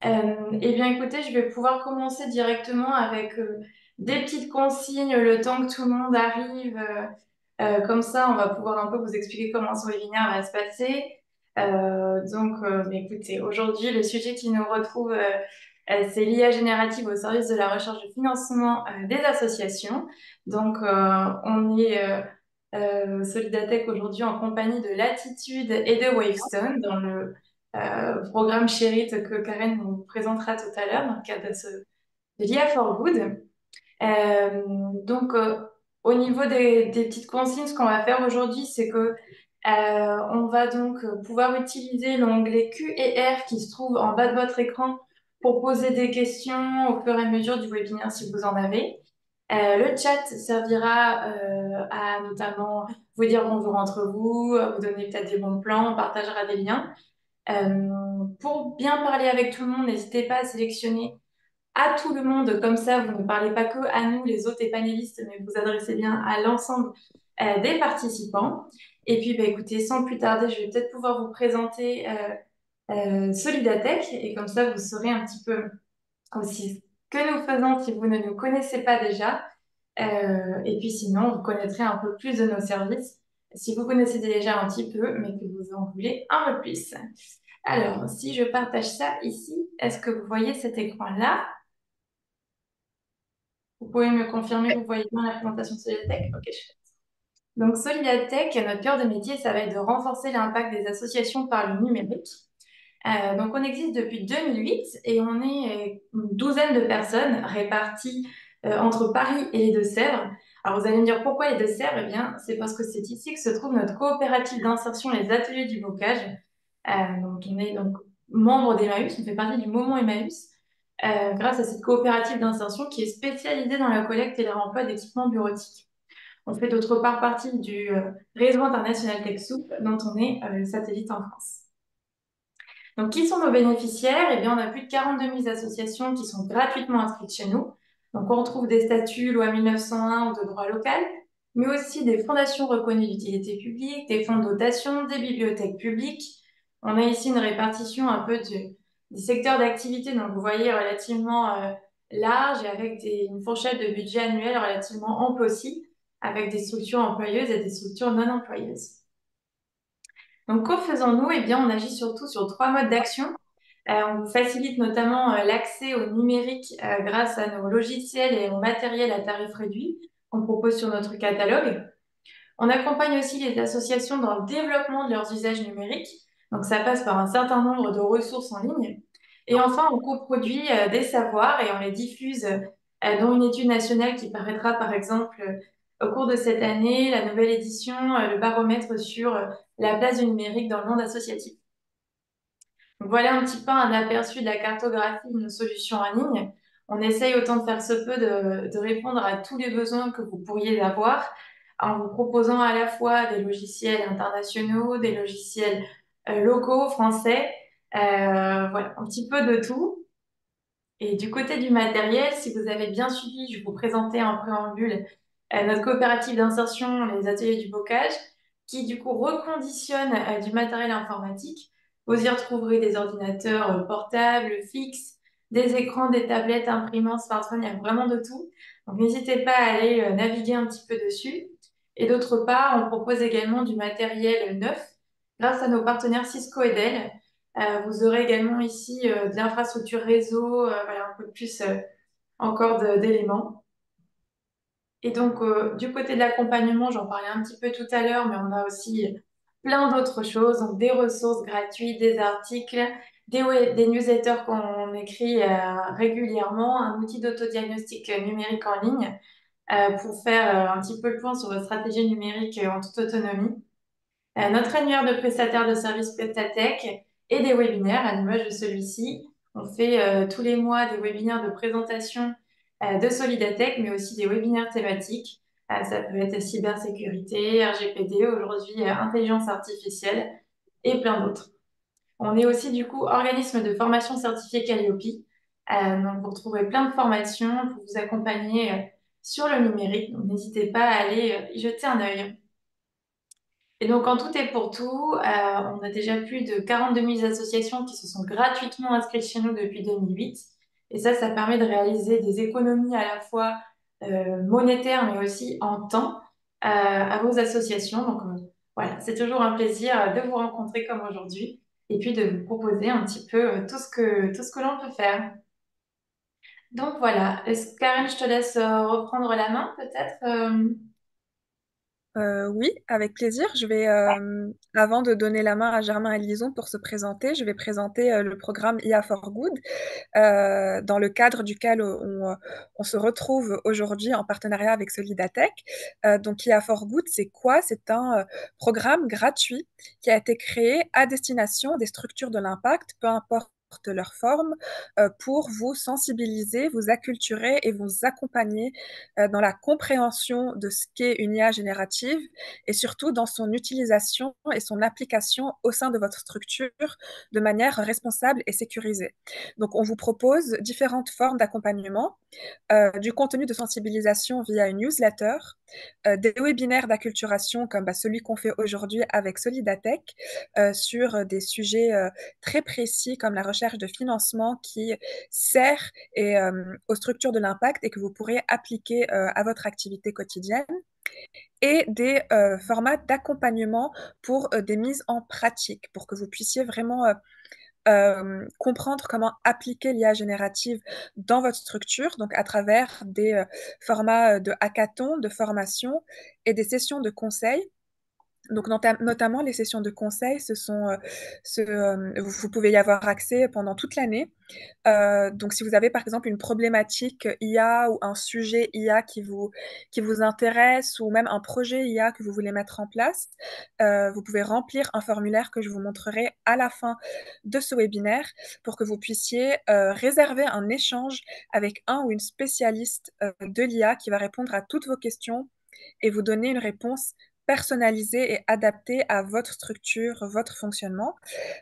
Eh bien, écoutez, je vais pouvoir commencer directement avec des petites consignes le temps que tout le monde arrive. Comme ça, on va pouvoir un peu vous expliquer comment ce webinaire va se passer. Mais écoutez, aujourd'hui, le sujet qui nous retrouve, c'est l'IA générative au service de la recherche de financement des associations. On est Solidatech aujourd'hui en compagnie de Latitude et de Wavestone dans le programme Sherit que Karen nous présentera tout à l'heure dans le cadre de l'IA for Good. Euh, donc, euh, Au niveau des petites consignes, ce qu'on va faire aujourd'hui, c'est que on va donc pouvoir utiliser l'onglet Q et R qui se trouve en bas de votre écran pour poser des questions au fur et à mesure du webinaire si vous en avez. Le chat servira à notamment vous dire bonjour entre vous, vous donner peut-être des bons plans, on partagera des liens. Pour bien parler avec tout le monde, n'hésitez pas à sélectionner à tout le monde, comme ça vous ne parlez pas que à nous, les autres et panélistes, mais vous adressez bien à l'ensemble des participants. Et puis, bah, écoutez, sans plus tarder, je vais peut-être pouvoir vous présenter Solidatech, et comme ça vous saurez un petit peu aussi ce que nous faisons si vous ne nous connaissez pas déjà. Et puis sinon, vous connaîtrez un peu plus de nos services si vous connaissez déjà un petit peu, mais que vous en voulez un peu plus. Alors, si je partage ça ici, est-ce que vous voyez cet écran-là? Vous pouvez me confirmer que vous voyez bien la présentation de Solidatech? Ok, chouette. Donc, Solidatech, notre cœur de métier, ça va être de renforcer l'impact des associations par le numérique. On existe depuis 2008 et on est une douzaine de personnes réparties entre Paris et les Deux-Sèvres. Alors vous allez me dire pourquoi les Deux-Sèvres? Eh bien, c'est parce que c'est ici que se trouve notre coopérative d'insertion, les ateliers du bocage. On est donc membre d'Emmaüs, on fait partie du Moment Emmaüs, grâce à cette coopérative d'insertion qui est spécialisée dans la collecte et le remploi d'équipements bureautiques. On fait d'autre part partie du réseau international TechSoup, dont on est le satellite en France. Donc, qui sont nos bénéficiaires? Eh bien, on a plus de 42 000 associations qui sont gratuitement inscrites chez nous. Donc, on retrouve des statuts loi 1901 ou de droit local, mais aussi des fondations reconnues d'utilité publique, des fonds de dotation, des bibliothèques publiques. On a ici une répartition un peu des secteurs d'activité, donc vous voyez, relativement large et avec une fourchette de budget annuel relativement ample aussi, avec des structures employeuses et des structures non employeuses. Donc, que faisons-nous? Eh bien, on agit surtout sur trois modes d'action. On vous facilite notamment l'accès au numérique grâce à nos logiciels et au matériel à tarif réduit qu'on propose sur notre catalogue. On accompagne aussi les associations dans le développement de leurs usages numériques. Donc, ça passe par un certain nombre de ressources en ligne. Et enfin, on coproduit des savoirs et on les diffuse, dont une étude nationale qui paraîtra, par exemple, au cours de cette année, la nouvelle édition, le baromètre sur la place du numérique dans le monde associatif. Donc, voilà un petit peu un aperçu de la cartographie de nos solutions en ligne. On essaye autant de faire se peut de répondre à tous les besoins que vous pourriez avoir en vous proposant à la fois des logiciels internationaux, des logiciels locaux, français, voilà, un petit peu de tout. Et du côté du matériel, si vous avez bien suivi, je vais vous présenter en préambule notre coopérative d'insertion, les ateliers du bocage, qui du coup reconditionne du matériel informatique. Vous y retrouverez des ordinateurs portables, fixes, des écrans, des tablettes, imprimantes, smartphones, il y a vraiment de tout. Donc n'hésitez pas à aller naviguer un petit peu dessus. Et d'autre part, on propose également du matériel neuf grâce à nos partenaires Cisco et Dell. Vous aurez également ici de l'infrastructure réseau, voilà, un peu plus encore d'éléments. Et donc, du côté de l'accompagnement, j'en parlais un petit peu tout à l'heure, mais on a aussi plein d'autres choses, donc des ressources gratuites, des articles, des newsletters qu'on écrit régulièrement, un outil d'autodiagnostic numérique en ligne pour faire un petit peu le point sur votre stratégie numérique en toute autonomie. Notre annuaire de prestataires de services Prestatech et des webinaires à l'image de celui-ci. On fait tous les mois des webinaires de présentation de Solidatech, mais aussi des webinaires thématiques. Ça peut être cybersécurité, RGPD, aujourd'hui intelligence artificielle et plein d'autres. On est aussi du coup organisme de formation certifié Calliope. Donc vous retrouverez plein de formations pour vous accompagner sur le numérique. Donc n'hésitez pas à aller y jeter un œil. Et donc, en tout et pour tout, on a déjà plus de 42 000 associations qui se sont gratuitement inscrites chez nous depuis 2008. Et ça permet de réaliser des économies à la fois monétaires, mais aussi en temps à vos associations. Donc, voilà, c'est toujours un plaisir de vous rencontrer comme aujourd'hui et puis de vous proposer un petit peu tout ce que l'on peut faire. Donc, voilà. Karen, je te laisse reprendre la main, peut-être. Oui, avec plaisir. Avant de donner la main à Germain et Lison pour se présenter, je vais présenter le programme IA for Good, dans le cadre duquel on se retrouve aujourd'hui en partenariat avec Solidatech. Donc, IA for Good, c'est quoi? C'est un programme gratuit qui a été créé à destination des structures de l'impact, peu importe leur forme, pour vous sensibiliser, vous acculturer et vous accompagner dans la compréhension de ce qu'est une IA générative et surtout dans son utilisation et son application au sein de votre structure de manière responsable et sécurisée. Donc, on vous propose différentes formes d'accompagnement, du contenu de sensibilisation via une newsletter, des webinaires d'acculturation comme celui qu'on fait aujourd'hui avec Solidatech sur des sujets très précis comme la recherche de financement qui sert aux structures de l'impact et que vous pourrez appliquer à votre activité quotidienne et des formats d'accompagnement pour des mises en pratique, pour que vous puissiez vraiment comprendre comment appliquer l'IA générative dans votre structure, donc à travers des formats de hackathon, de formation et des sessions de conseil. Donc, notamment, les sessions de conseil, vous pouvez y avoir accès pendant toute l'année. Donc, si vous avez par exemple une problématique IA ou un sujet IA qui vous intéresse ou même un projet IA que vous voulez mettre en place, vous pouvez remplir un formulaire que je vous montrerai à la fin de ce webinaire pour que vous puissiez réserver un échange avec un ou une spécialiste de l'IA qui va répondre à toutes vos questions et vous donner une réponse personnalisée et adaptée à votre structure, votre fonctionnement.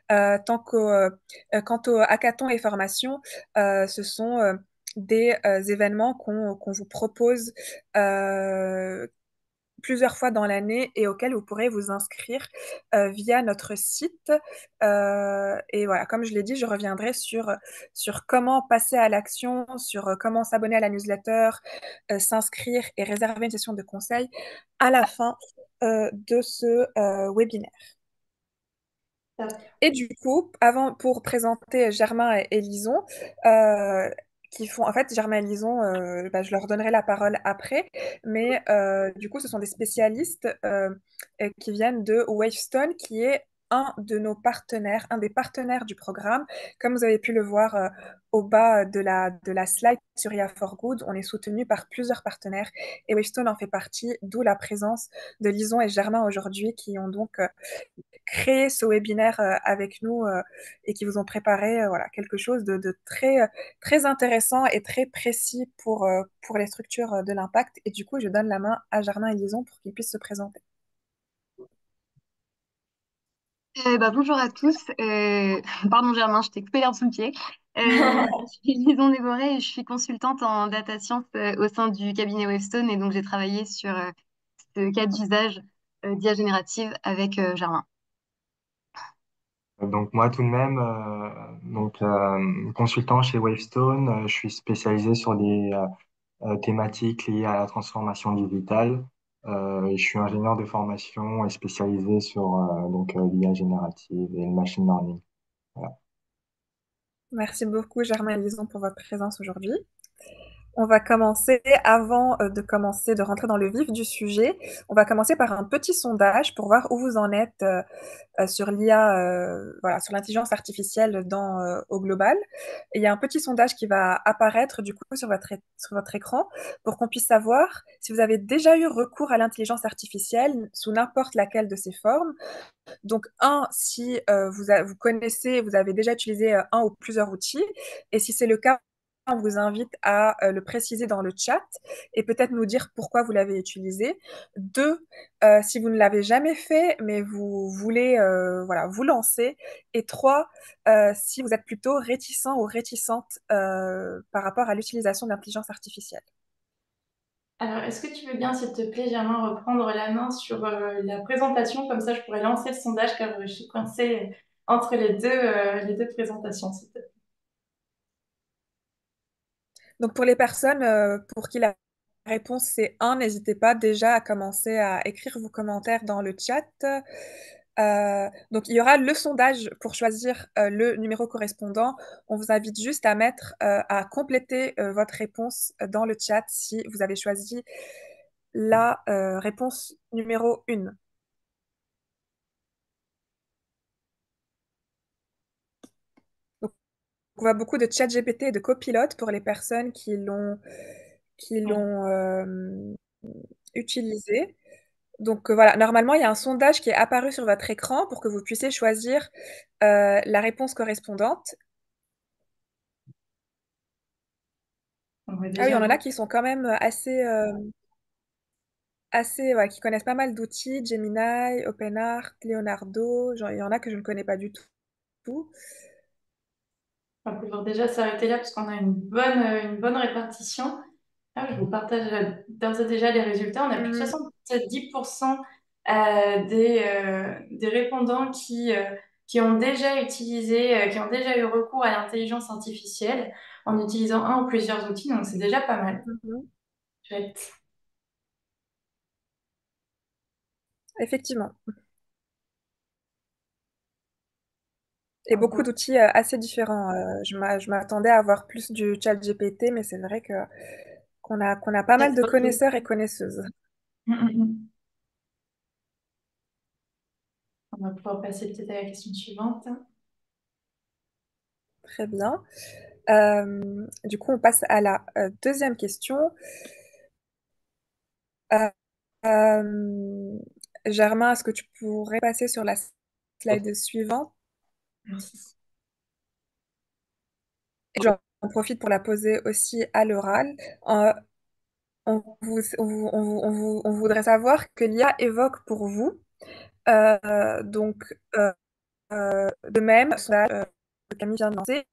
Quant aux hackathons et formations, ce sont des événements qu'on vous propose plusieurs fois dans l'année et auxquels vous pourrez vous inscrire via notre site. Et voilà, comme je l'ai dit, je reviendrai sur comment passer à l'action, sur comment s'abonner à la newsletter, s'inscrire et réserver une session de conseil à la fin de ce webinaire. Et du coup, pour présenter Germain et Lison, euh, qui font, en fait, Germain et Lison, je leur donnerai la parole après, mais du coup, ce sont des spécialistes qui viennent de Wavestone, qui est un de nos partenaires, un des partenaires du programme. Comme vous avez pu le voir au bas de la slide sur IA for Good, on est soutenu par plusieurs partenaires et Wavestone en fait partie, d'où la présence de Lison et Germain aujourd'hui, qui ont donc créé ce webinaire avec nous et qui vous ont préparé voilà, quelque chose de très, très intéressant et très précis pour les structures de l'impact. Et du coup, je donne la main à Germain et Lison pour qu'ils puissent se présenter. Bonjour à tous. Pardon Germain, je t'ai coupé l'herbe sous le pied. Je suis Lison Déboré et je suis consultante en data science au sein du cabinet Wavestone et donc j'ai travaillé sur ce cas d'usage d'IA générative avec Germain. Donc moi tout de même, consultant chez Wavestone, je suis spécialisé sur des thématiques liées à la transformation digitale. Et je suis ingénieur de formation et spécialisé sur l'IA générative et le machine learning. Voilà. Merci beaucoup, Germain et Lison, pour votre présence aujourd'hui. On va commencer, avant de commencer de rentrer dans le vif du sujet, on va commencer par un petit sondage pour voir où vous en êtes sur l'IA, voilà, sur l'intelligence artificielle au global. Et il y a un petit sondage qui va apparaître du coup sur votre écran pour qu'on puisse savoir si vous avez déjà eu recours à l'intelligence artificielle sous n'importe laquelle de ses formes. Donc, si vous connaissez, vous avez déjà utilisé un ou plusieurs outils, et si c'est le cas, on vous invite à le préciser dans le chat et peut-être nous dire pourquoi vous l'avez utilisé. Deux, si vous ne l'avez jamais fait, mais vous voulez voilà, vous lancer. Et trois, si vous êtes plutôt réticent ou réticente par rapport à l'utilisation de l'intelligence artificielle. Alors, est-ce que tu veux bien, s'il te plaît, Germain, reprendre la main sur la présentation? Comme ça, je pourrais lancer le sondage car je suis coincée entre les deux présentations, s'il te plaît. Donc pour les personnes pour qui la réponse c'est un, n'hésitez pas déjà à commencer à écrire vos commentaires dans le chat. Donc il y aura le sondage pour choisir le numéro correspondant. On vous invite juste à mettre, à compléter votre réponse dans le chat si vous avez choisi la réponse numéro 1. Donc on voit beaucoup de chat GPT et de copilote pour les personnes qui Oui. l'ont utilisé. Donc voilà, normalement, il y a un sondage qui est apparu sur votre écran pour que vous puissiez choisir la réponse correspondante. On voit Ah oui, déjà on en a beaucoup. qui sont quand même assez, ouais, qui connaissent pas mal d'outils, Gemini, OpenArt, Leonardo, genre, il y en a que je ne connais pas du tout. On va pouvoir déjà s'arrêter là parce qu'on a une bonne répartition. Ah, je vous partage d'ores et déjà les résultats. On a plus de Mhm, 70% des répondants qui ont déjà utilisé, qui ont déjà eu recours à l'intelligence artificielle en utilisant un ou plusieurs outils. Donc, c'est déjà pas mal. mhm. Chouette. Effectivement. Et On beaucoup voit d'outils assez différents. Je m'attendais à avoir plus du chat GPT, mais c'est vrai que qu'on a pas mal de peut-être autre connaisseurs et chose. connaisseuses. On va pouvoir passer peut-être à la question suivante. Très bien. Du coup, on passe à la deuxième question. Euh, euh, Germain, est-ce que tu pourrais passer sur la slide suivante? Merci. Et j'en profite pour la poser aussi à l'oral. Euh, on voudrait savoir que l'IA évoque pour vous. Donc, de même, sondage que Camille vient de lancer.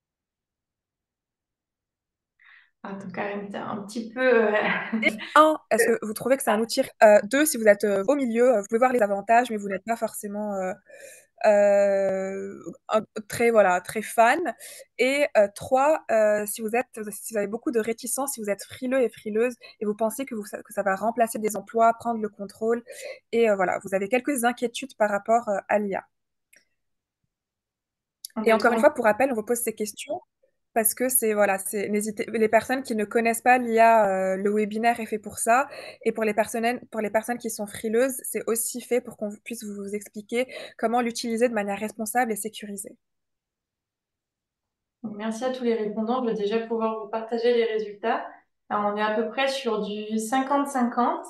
Ah, donc, Karim, t'es un petit peu. Un, est-ce que vous trouvez que c'est un outil? Deux, si vous êtes au milieu, vous pouvez voir les avantages, mais vous n'êtes pas forcément très, voilà, très fan. Et trois, si vous avez beaucoup de réticence, si vous êtes frileux et frileuse et vous pensez que ça va remplacer des emplois, prendre le contrôle, et voilà, vous avez quelques inquiétudes par rapport à l'IA. On Et est encore une trop. fois, pour rappel, on vous pose ces questions parce que c'est voilà, les personnes qui ne connaissent pas l'IA, le webinaire est fait pour ça. Et pour les personnes qui sont frileuses, c'est aussi fait pour qu'on puisse vous expliquer comment l'utiliser de manière responsable et sécurisée. Donc, merci à tous les répondants. Je vais déjà pouvoir vous partager les résultats. Alors, on est à peu près sur du 50-50.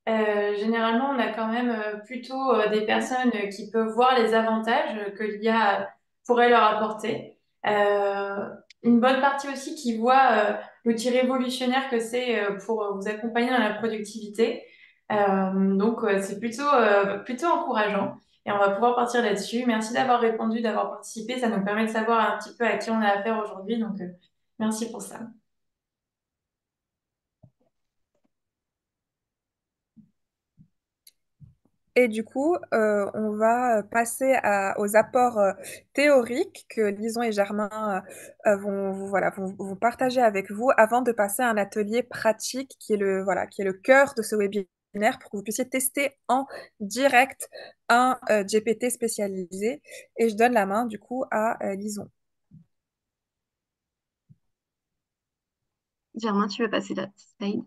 Généralement, on a quand même plutôt des personnes qui peuvent voir les avantages que l'IA pourrait leur apporter. Euh, une bonne partie aussi qui voit l'outil révolutionnaire que c'est pour vous accompagner dans la productivité. C'est plutôt encourageant. Et on va pouvoir partir là-dessus. Merci d'avoir répondu, d'avoir participé. Ça nous permet de savoir un petit peu à qui on a affaire aujourd'hui. Merci pour ça. Et du coup, on va passer aux apports théoriques que Lison et Germain vont partager avec vous avant de passer à un atelier pratique qui est le cœur de ce webinaire pour que vous puissiez tester en direct un GPT spécialisé. Et je donne la main du coup à Lison. Germain, tu veux passer la slide?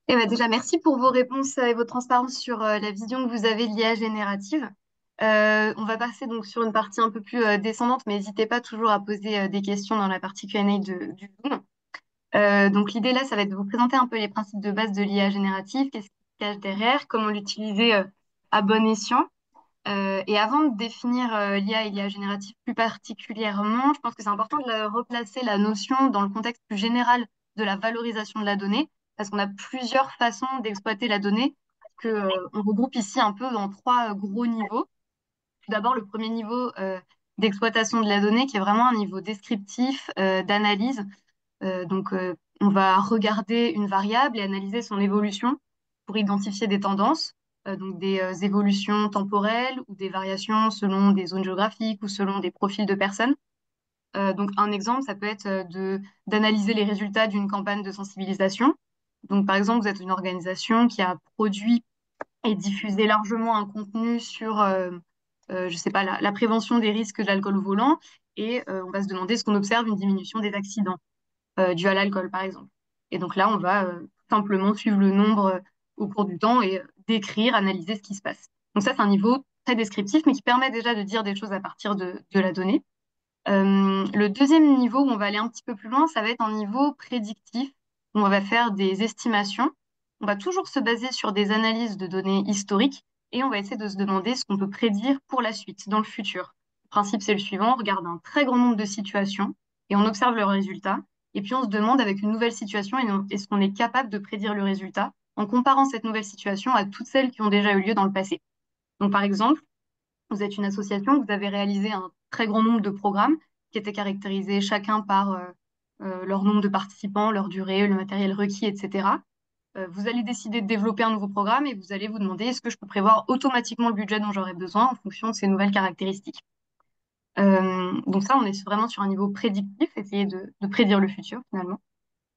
Eh ben déjà, merci pour vos réponses et votre transparence sur la vision que vous avez de l'IA générative. On va passer donc sur une partie un peu plus descendante, mais n'hésitez pas toujours à poser des questions dans la partie Q&A du Zoom. Donc l'idée là, ça va être de vous présenter un peu les principes de base de l'IA générative, qu'est-ce qui se cache derrière, comment l'utiliser à bon escient. Et avant de définir l'IA et l'IA générative plus particulièrement, je pense que c'est important de replacer la notion dans le contexte plus général de la valorisation de la donnée, parce qu'on a plusieurs façons d'exploiter la donnée que on regroupe ici un peu dans trois gros niveaux. Tout d'abord, le premier niveau d'exploitation de la donnée, qui est vraiment un niveau descriptif, d'analyse. on va regarder une variable et analyser son évolution pour identifier des tendances, donc des évolutions temporelles ou des variations selon des zones géographiques ou selon des profils de personnes. Donc, un exemple, ça peut être d'analyser les résultats d'une campagne de sensibilisation. Donc, par exemple, vous êtes une organisation qui a produit et diffusé largement un contenu sur, je sais pas, la prévention des risques de l'alcool au volant. Et on va se demander est-ce qu'on observe une diminution des accidents dus à l'alcool, par exemple. Et donc là, on va simplement suivre le nombre au cours du temps et décrire, analyser ce qui se passe. Donc ça, c'est un niveau très descriptif, mais qui permet déjà de dire des choses à partir de la donnée. Le deuxième niveau où on va aller un petit peu plus loin, ça va être un niveau prédictif, où on va faire des estimations. On va toujours se baser sur des analyses de données historiques et on va essayer de se demander ce qu'on peut prédire pour la suite, dans le futur. Le principe, c'est le suivant, on regarde un très grand nombre de situations et on observe leurs résultats. Et puis on se demande avec une nouvelle situation, est-ce qu'on est capable de prédire le résultat en comparant cette nouvelle situation à toutes celles qui ont déjà eu lieu dans le passé. Donc par exemple, vous êtes une association, vous avez réalisé un très grand nombre de programmes qui étaient caractérisés chacun par leur nombre de participants, leur durée, le matériel requis, etc. Vous allez décider de développer un nouveau programme et vous allez vous demander est-ce que je peux prévoir automatiquement le budget dont j'aurai besoin en fonction de ces nouvelles caractéristiques. Donc ça, on est vraiment sur un niveau prédictif, essayer de prédire le futur finalement.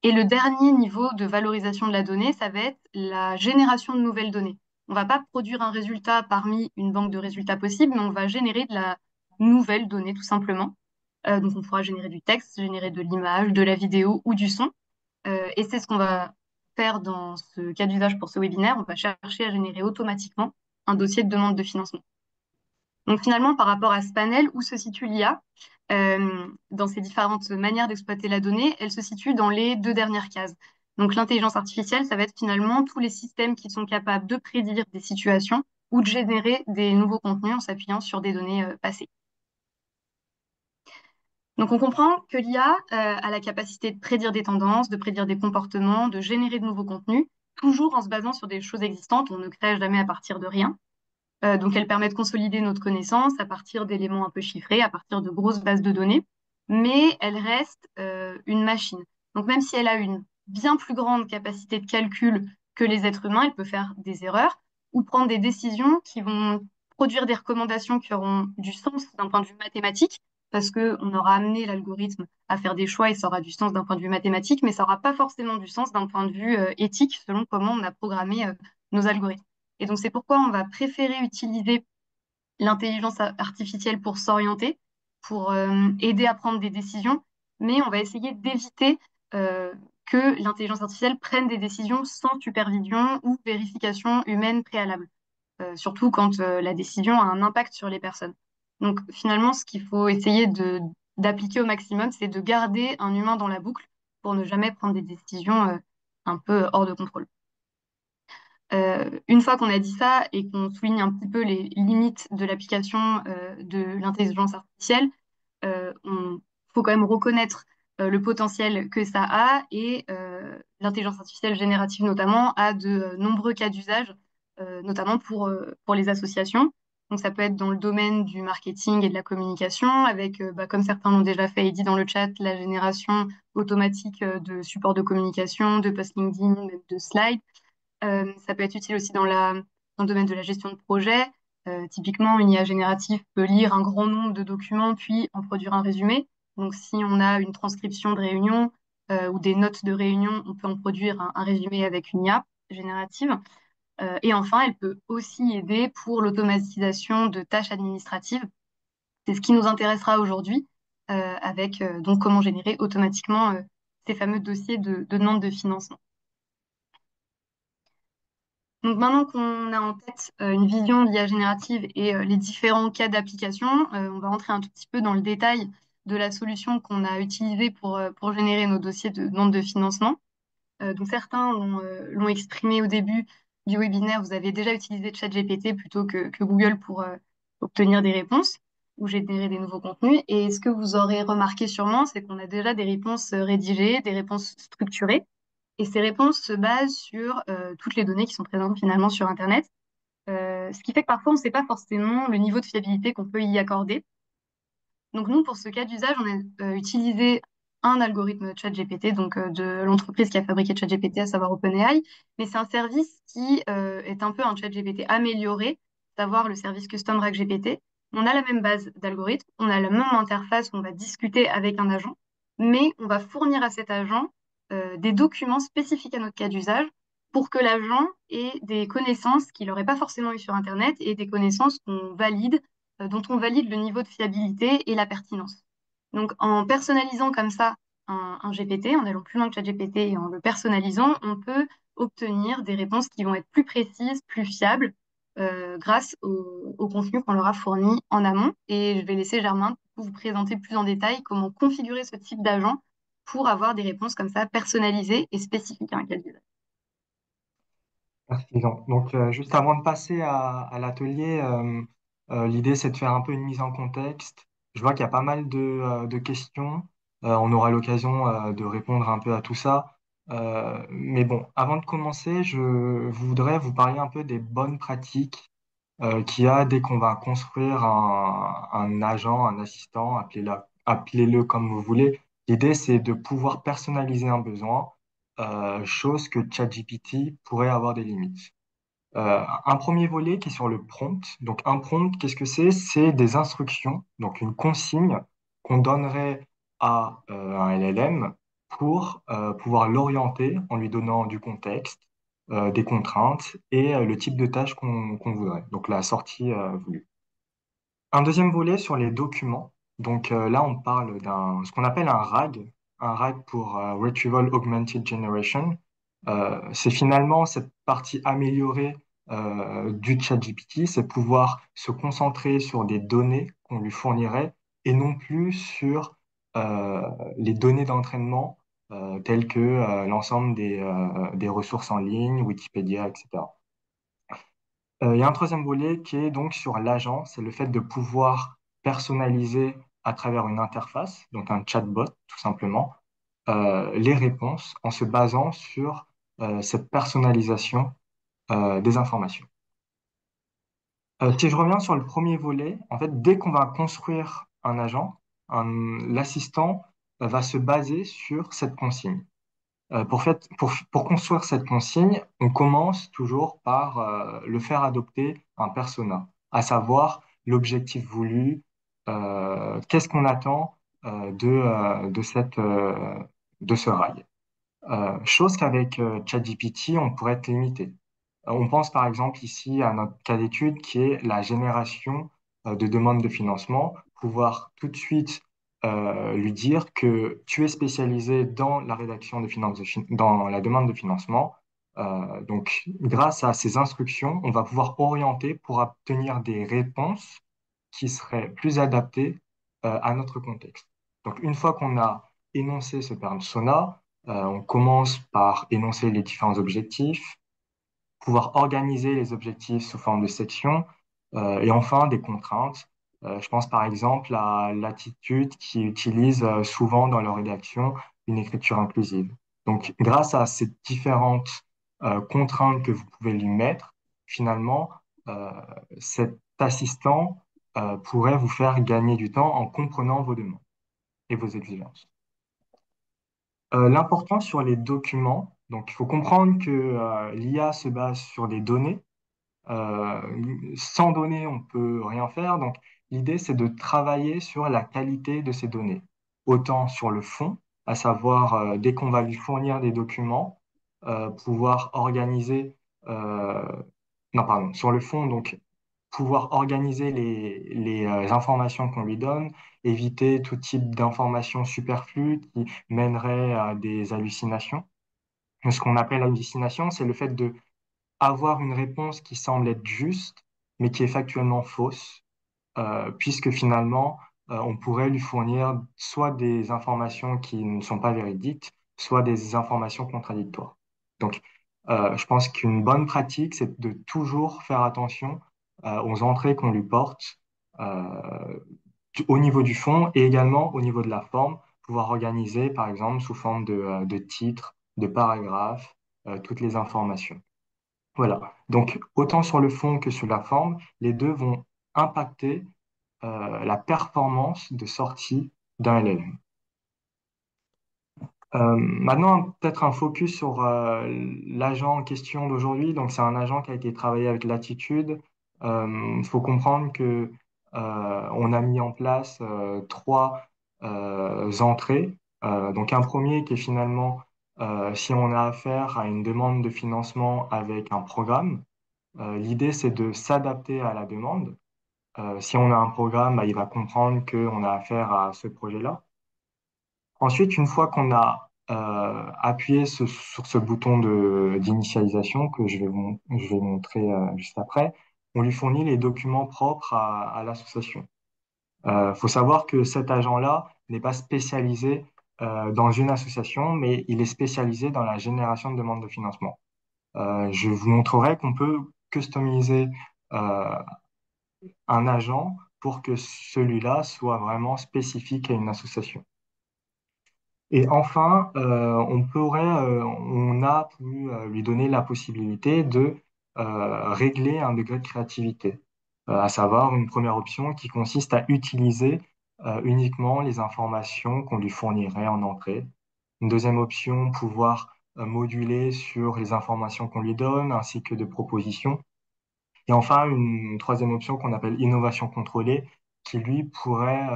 Et le dernier niveau de valorisation de la donnée, ça va être la génération de nouvelles données. On ne va pas produire un résultat parmi une banque de résultats possibles, mais on va générer de la nouvelle donnée tout simplement. Donc on pourra générer du texte, générer de l'image, de la vidéo ou du son. Et c'est ce qu'on va faire dans ce cas d'usage pour ce webinaire. On va chercher à générer automatiquement un dossier de demande de financement. Donc finalement, par rapport à ce panel, où se situe l'IA dans ces différentes manières d'exploiter la donnée, elle se situe dans les deux dernières cases. Donc l'intelligence artificielle, ça va être finalement tous les systèmes qui sont capables de prédire des situations ou de générer des nouveaux contenus en s'appuyant sur des données passées. Donc on comprend que l'IA a la capacité de prédire des tendances, de prédire des comportements, de générer de nouveaux contenus, toujours en se basant sur des choses existantes. On ne crée jamais à partir de rien. Donc, elle permet de consolider notre connaissance à partir d'éléments un peu chiffrés, à partir de grosses bases de données, mais elle reste une machine. Donc, même si elle a une bien plus grande capacité de calcul que les êtres humains, elle peut faire des erreurs ou prendre des décisions qui vont produire des recommandations qui auront du sens d'un point de vue mathématique, parce qu'on aura amené l'algorithme à faire des choix et ça aura du sens d'un point de vue mathématique, mais ça n'aura pas forcément du sens d'un point de vue éthique, selon comment on a programmé nos algorithmes. Et donc, c'est pourquoi on va préférer utiliser l'intelligence artificielle pour s'orienter, pour aider à prendre des décisions, mais on va essayer d'éviter euh, que l'intelligence artificielle prenne des décisions sans supervision ou vérification humaine préalable, surtout quand la décision a un impact sur les personnes. Donc, finalement, ce qu'il faut essayer d'appliquer au maximum, c'est de garder un humain dans la boucle pour ne jamais prendre des décisions un peu hors de contrôle. Une fois qu'on a dit ça et qu'on souligne un petit peu les limites de l'application de l'intelligence artificielle, il faut quand même reconnaître le potentiel que ça a et l'intelligence artificielle générative notamment a de nombreux cas d'usage, notamment pour les associations. Donc ça peut être dans le domaine du marketing et de la communication, avec, comme certains l'ont déjà fait et dit dans le chat, la génération automatique de supports de communication, de posts LinkedIn, de slides. Ça peut être utile aussi dans le domaine de la gestion de projet. Typiquement, une IA générative peut lire un grand nombre de documents puis en produire un résumé. Donc, si on a une transcription de réunion ou des notes de réunion, on peut en produire un résumé avec une IA générative. Et enfin, elle peut aussi aider pour l'automatisation de tâches administratives. C'est ce qui nous intéressera aujourd'hui avec donc comment générer automatiquement ces fameux dossiers de demande de financement. Donc maintenant qu'on a en tête une vision de l'IA générative et les différents cas d'application, on va rentrer un tout petit peu dans le détail de la solution qu'on a utilisée pour générer nos dossiers de demande de financement. Donc certains l'ont exprimé au début du webinaire, vous avez déjà utilisé ChatGPT plutôt que Google pour obtenir des réponses ou générer des nouveaux contenus. Et ce que vous aurez remarqué sûrement, c'est qu'on a déjà des réponses rédigées, des réponses structurées. Et ces réponses se basent sur toutes les données qui sont présentes finalement sur Internet, ce qui fait que parfois on ne sait pas forcément le niveau de fiabilité qu'on peut y accorder. Donc nous, pour ce cas d'usage, on a utilisé un algorithme ChatGPT, donc de l'entreprise qui a fabriqué ChatGPT, à savoir OpenAI, mais c'est un service qui est un peu un ChatGPT amélioré, savoir le service custom RAG-GPT. On a la même base d'algorithme, on a la même interface où on va discuter avec un agent, mais on va fournir à cet agent des documents spécifiques à notre cas d'usage pour que l'agent ait des connaissances qu'il n'aurait pas forcément eues sur Internet et des connaissances dont on valide le niveau de fiabilité et la pertinence. Donc, en personnalisant comme ça un GPT, en allant plus loin que ChatGPT et en le personnalisant, on peut obtenir des réponses qui vont être plus précises, plus fiables, grâce au contenu qu'on leur a fourni en amont. Et je vais laisser Germain vous présenter plus en détail comment configurer ce type d'agent pour avoir des réponses comme ça personnalisées et spécifiques à un cas d'usage. Merci. Donc, juste avant de passer à l'atelier, l'idée c'est de faire un peu une mise en contexte. Je vois qu'il y a pas mal de questions. On aura l'occasion de répondre un peu à tout ça. Mais bon, avant de commencer, je voudrais vous parler un peu des bonnes pratiques qu'il y a dès qu'on va construire un agent, un assistant, appelez-le comme vous voulez. L'idée, c'est de pouvoir personnaliser un besoin, chose que ChatGPT pourrait avoir des limites. Un premier volet qui est sur le prompt. Donc, un prompt, qu'est-ce que c'est? C'est des instructions, donc une consigne qu'on donnerait à un LLM pour pouvoir l'orienter en lui donnant du contexte, des contraintes et le type de tâche qu'on voudrait. Donc, la sortie voulue. Un deuxième volet sur les documents. Donc là, on parle ce qu'on appelle un RAG pour Retrieval Augmented Generation. C'est finalement cette partie améliorée du ChatGPT, c'est pouvoir se concentrer sur des données qu'on lui fournirait et non plus sur euh, les données d'entraînement telles que l'ensemble des ressources en ligne, Wikipédia, etc. Il y a un troisième volet qui est donc sur l'agent, c'est le fait de pouvoir personnaliser à travers une interface, donc un chatbot tout simplement, les réponses en se basant sur cette personnalisation des informations. Si je reviens sur le premier volet, en fait, dès qu'on va construire un agent, l'assistant va se baser sur cette consigne. Pour construire cette consigne, on commence toujours par le faire adopter un persona, à savoir l'objectif voulu, qu'est-ce qu'on attend de ce rail. Chose qu'avec ChatGPT, on pourrait être limité. On pense par exemple ici à notre cas d'étude qui est la génération de demandes de financement, pouvoir tout de suite lui dire que tu es spécialisé dans la rédaction de dans la demande de financement. Donc, grâce à ces instructions, on va pouvoir orienter pour obtenir des réponses qui seraient plus adaptées à notre contexte. Donc, une fois qu'on a énoncé ce persona, on commence par énoncer les différents objectifs, pouvoir organiser les objectifs sous forme de sections, et enfin des contraintes. Je pense par exemple à Latitude qui utilise souvent dans leur rédaction une écriture inclusive. Donc, grâce à ces différentes contraintes que vous pouvez lui mettre, finalement, euh, cet assistant pourrait vous faire gagner du temps en comprenant vos demandes et vos exigences. L'importance sur les documents, donc il faut comprendre que l'IA se base sur des données. Euh, Sans données, on peut rien faire. Donc l'idée, c'est de travailler sur la qualité de ces données, autant sur le fond, à savoir dès qu'on va lui fournir des documents, pouvoir organiser, euh, non pardon, sur le fond, donc pouvoir organiser les informations qu'on lui donne, éviter tout type d'informations superflues qui mèneraient à des hallucinations. Ce qu'on appelle hallucination, c'est le fait de avoir une réponse qui semble être juste, mais qui est factuellement fausse, puisque finalement, on pourrait lui fournir soit des informations qui ne sont pas véridiques, soit des informations contradictoires. Donc, je pense qu'une bonne pratique, c'est de toujours faire attention aux entrées qu'on lui porte au niveau du fond et également au niveau de la forme, pouvoir organiser, par exemple, sous forme de titres, de paragraphes, toutes les informations. Voilà. Donc, autant sur le fond que sur la forme, les deux vont impacter la performance de sortie d'un LLM. Maintenant, peut-être un focus sur l'agent en question d'aujourd'hui. Donc, c'est un agent qui a été travaillé avec Latitude. Il faut comprendre que on a mis en place trois entrées. Donc, un premier qui est finalement si on a affaire à une demande de financement avec un programme, l'idée c'est de s'adapter à la demande. Si on a un programme, bah, il va comprendre qu'on a affaire à ce projet-là. Ensuite, une fois qu'on a appuyé sur ce bouton d'initialisation que je vais montrer juste après, on lui fournit les documents propres à l'association. Faut savoir que cet agent-là n'est pas spécialisé dans une association, mais il est spécialisé dans la génération de demandes de financement. Je vous montrerai qu'on peut customiser euh, un agent pour que celui-là soit vraiment spécifique à une association. Et enfin, on a pu lui donner la possibilité de régler un degré de créativité, à savoir une première option qui consiste à utiliser uniquement les informations qu'on lui fournirait en entrée. Une deuxième option, pouvoir moduler sur les informations qu'on lui donne, ainsi que de propositions. Et enfin, une troisième option qu'on appelle innovation contrôlée, qui lui pourrait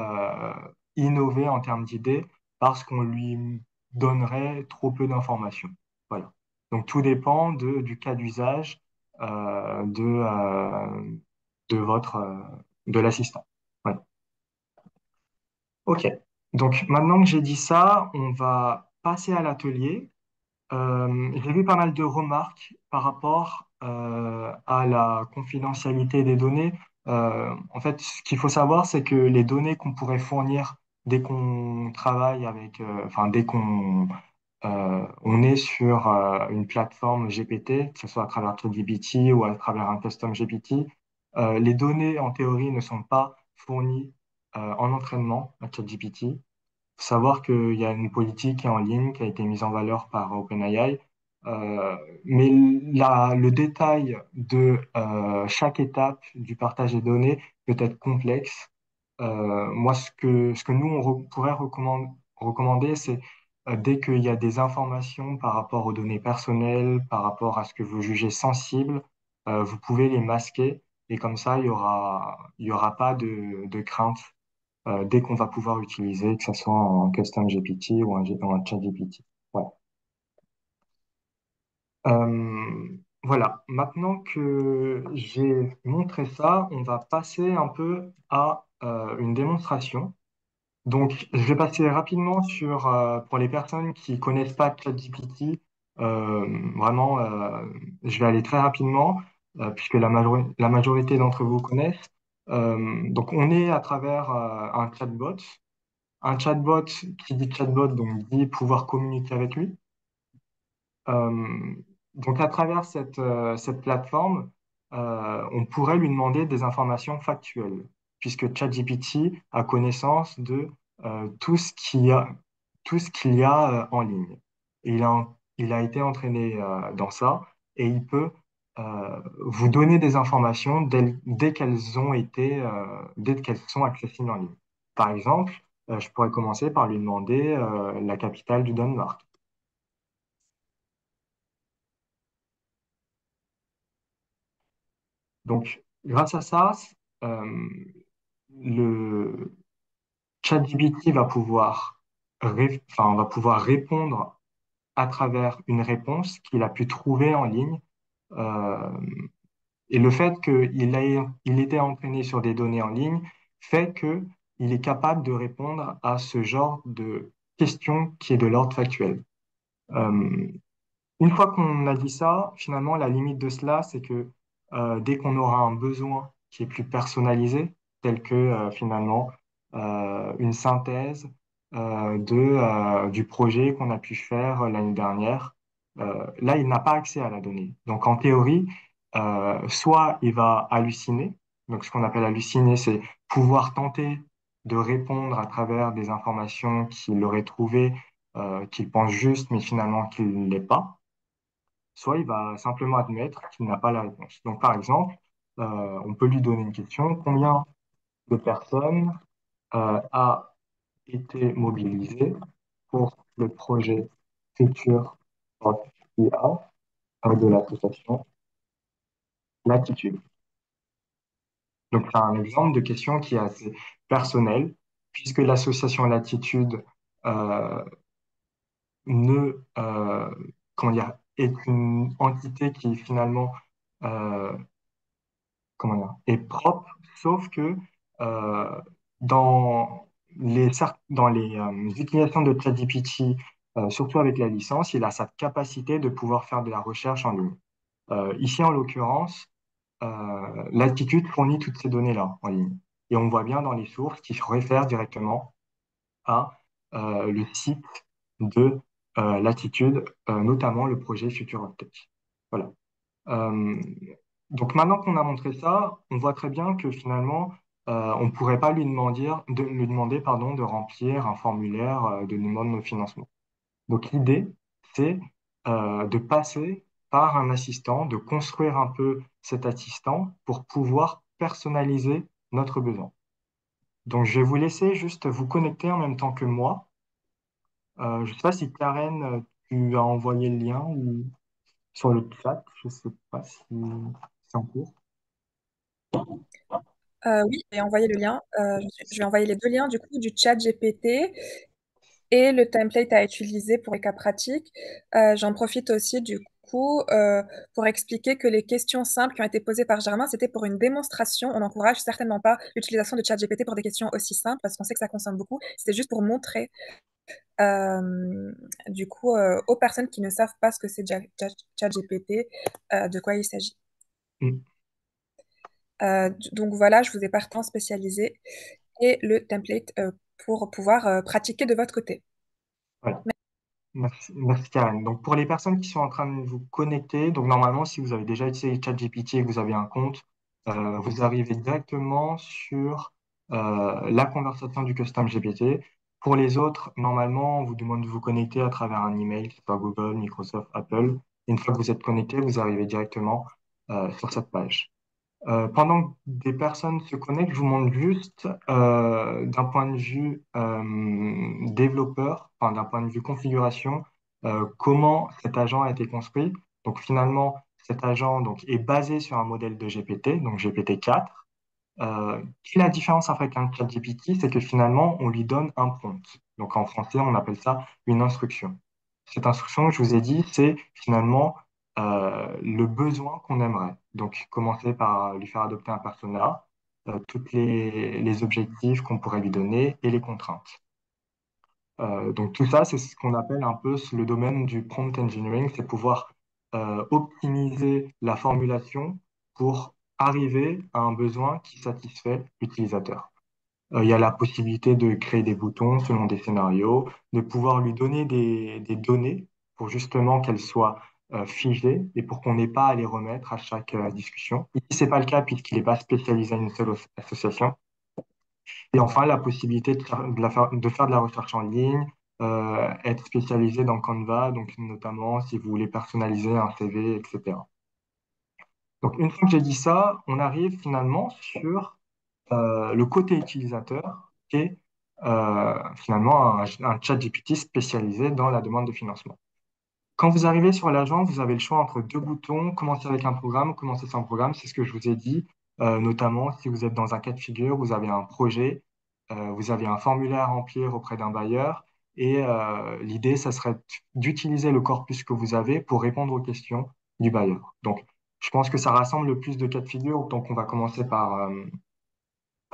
innover en termes d'idées parce qu'on lui donnerait trop peu d'informations. Voilà. Donc tout dépend du cas d'usage euh, de, euh, de votre de l'assistant. Voilà. OK. Donc maintenant que j'ai dit ça, on va passer à l'atelier. J'ai vu pas mal de remarques par rapport à la confidentialité des données. En fait, ce qu'il faut savoir, c'est que les données qu'on pourrait fournir dès qu'on travaille avec, enfin dès qu'on on est sur une plateforme GPT, que ce soit à travers ChatGPT ou à travers un custom GPT, les données en théorie ne sont pas fournies en entraînement à ChatGPT. Savoir qu'il y a une politique qui est en ligne, qui a été mise en valeur par OpenAI. Euh, mais le détail de chaque étape du partage des données peut être complexe. Moi, ce que nous, pourrait recommander, c'est dès qu'il y a des informations par rapport aux données personnelles, par rapport à ce que vous jugez sensible, vous pouvez les masquer et comme ça, il y aura pas de crainte dès qu'on va pouvoir utiliser, que ce soit en custom GPT ou en chat GPT. Ouais. Voilà. Maintenant que j'ai montré ça, on va passer un peu à une démonstration. Donc, je vais passer rapidement sur, pour les personnes qui connaissent pas ChatGPT, vraiment, je vais aller très rapidement, puisque la majorité d'entre vous connaissent. Donc, on est à travers un chatbot. Un chatbot, qui dit chatbot, donc dit pouvoir communiquer avec lui. Euh, donc à travers cette plateforme, on pourrait lui demander des informations factuelles, puisque ChatGPT a connaissance de tout ce tout ce qu'il y a en ligne. Il a été entraîné dans ça et il peut vous donner des informations dès qu'elles ont été, dès qu'elles sont accessibles en ligne. Par exemple, je pourrais commencer par lui demander la capitale du Danemark. Donc, grâce à ça, euh, le ChatGPT va pouvoir répondre à travers une réponse qu'il a pu trouver en ligne. Euh, et le fait il était entraîné sur des données en ligne fait que il est capable de répondre à ce genre de questions qui est de l'ordre factuel. Euh, Une fois qu'on a dit ça, finalement, la limite de cela, c'est que dès qu'on aura un besoin qui est plus personnalisé, tel que finalement une synthèse du projet qu'on a pu faire l'année dernière, là, il n'a pas accès à la donnée. Donc, en théorie, soit il va halluciner. Donc, ce qu'on appelle halluciner, c'est pouvoir tenter de répondre à travers des informations qu'il aurait trouvées, qu'il pense juste, mais finalement qu'il ne l'est pas, soit il va simplement admettre qu'il n'a pas la réponse. Donc, par exemple, on peut lui donner une question. Combien de personnes a été mobilisées pour le projet futur IA de l'association Latitude. Donc, c'est un exemple de question qui est assez personnel, puisque l'association Latitude euh, ne, comment dire, est une entité qui finalement euh, comment dire, est propre, sauf que euh, dans dans les utilisations de ChatGPT, surtout avec la licence, il a sa capacité de pouvoir faire de la recherche en ligne. Ici, en l'occurrence, Latitude fournit toutes ces données-là en ligne. Et on voit bien dans les sources qui se réfèrent directement à le site de Latitude, notamment le projet Future of Tech. Voilà. Euh, donc maintenant qu'on a montré ça, on voit très bien que finalement, on ne pourrait pas lui demander pardon, de remplir un formulaire de demande de financement. Donc l'idée, c'est de passer par un assistant, de construire un peu cet assistant pour pouvoir personnaliser notre besoin. Donc je vais vous laisser juste vous connecter en même temps que moi. Je ne sais pas si Karen, tu as envoyé le lien ou sur le chat, je ne sais pas si c'est en cours. Oui, je vais envoyer le lien. Je vais envoyer les deux liens du coup du chat GPT et le template à utiliser pour les cas pratiques. J'en profite aussi du coup pour expliquer que les questions simples qui ont été posées par Germain, c'était pour une démonstration. On n'encourage certainement pas l'utilisation de ChatGPT pour des questions aussi simples parce qu'on sait que ça consomme beaucoup. C'était juste pour montrer du coup aux personnes qui ne savent pas ce que c'est ChatGPT, de quoi il s'agit. Mm. Donc voilà, je vous ai pas temps spécialisé et le template pour pouvoir pratiquer de votre côté. Ouais. Merci Karen. Donc pour les personnes qui sont en train de vous connecter, donc normalement si vous avez déjà utilisé ChatGPT et que vous avez un compte, vous arrivez directement sur la conversation du custom GPT. Pour les autres, normalement on vous demande de vous connecter à travers un email, que ce soit Google, Microsoft, Apple. Et une fois que vous êtes connecté, vous arrivez directement sur cette page. Pendant que des personnes se connectent, je vous montre juste d'un point de vue développeur, enfin d'un point de vue configuration, comment cet agent a été construit. Donc finalement, cet agent donc, est basé sur un modèle de GPT, donc GPT-4. Qui est la différence avec un chat GPT, c'est que finalement, on lui donne un prompt. Donc en français, on appelle ça une instruction. Cette instruction, je vous ai dit, c'est finalement le besoin qu'on aimerait. Donc commencer par lui faire adopter un persona, toutes les objectifs qu'on pourrait lui donner et les contraintes. Donc tout ça, c'est ce qu'on appelle un peu le domaine du prompt engineering, c'est pouvoir optimiser la formulation pour arriver à un besoin qui satisfait l'utilisateur. Il y a la possibilité de créer des boutons selon des scénarios, de pouvoir lui donner des données pour justement qu'elles soient figées et pour qu'on n'ait pas à les remettre à chaque discussion. Ici, c'est pas le cas puisqu'il n'est pas spécialisé à une seule association. Et enfin, la possibilité de faire de la recherche en ligne, être spécialisé dans Canva, donc notamment si vous voulez personnaliser un CV, etc. Donc, une fois que j'ai dit ça, on arrive finalement sur le côté utilisateur, qui est finalement un chat GPT spécialisé dans la demande de financement. Quand vous arrivez sur l'agent, vous avez le choix entre deux boutons, commencer avec un programme, commencer sans programme, c'est ce que je vous ai dit. Notamment, si vous êtes dans un cas de figure, vous avez un projet, vous avez un formulaire à remplir auprès d'un bailleur, et l'idée, ça serait d'utiliser le corpus que vous avez pour répondre aux questions du bailleur. Donc, je pense que ça rassemble le plus de cas de figure, donc on va commencer par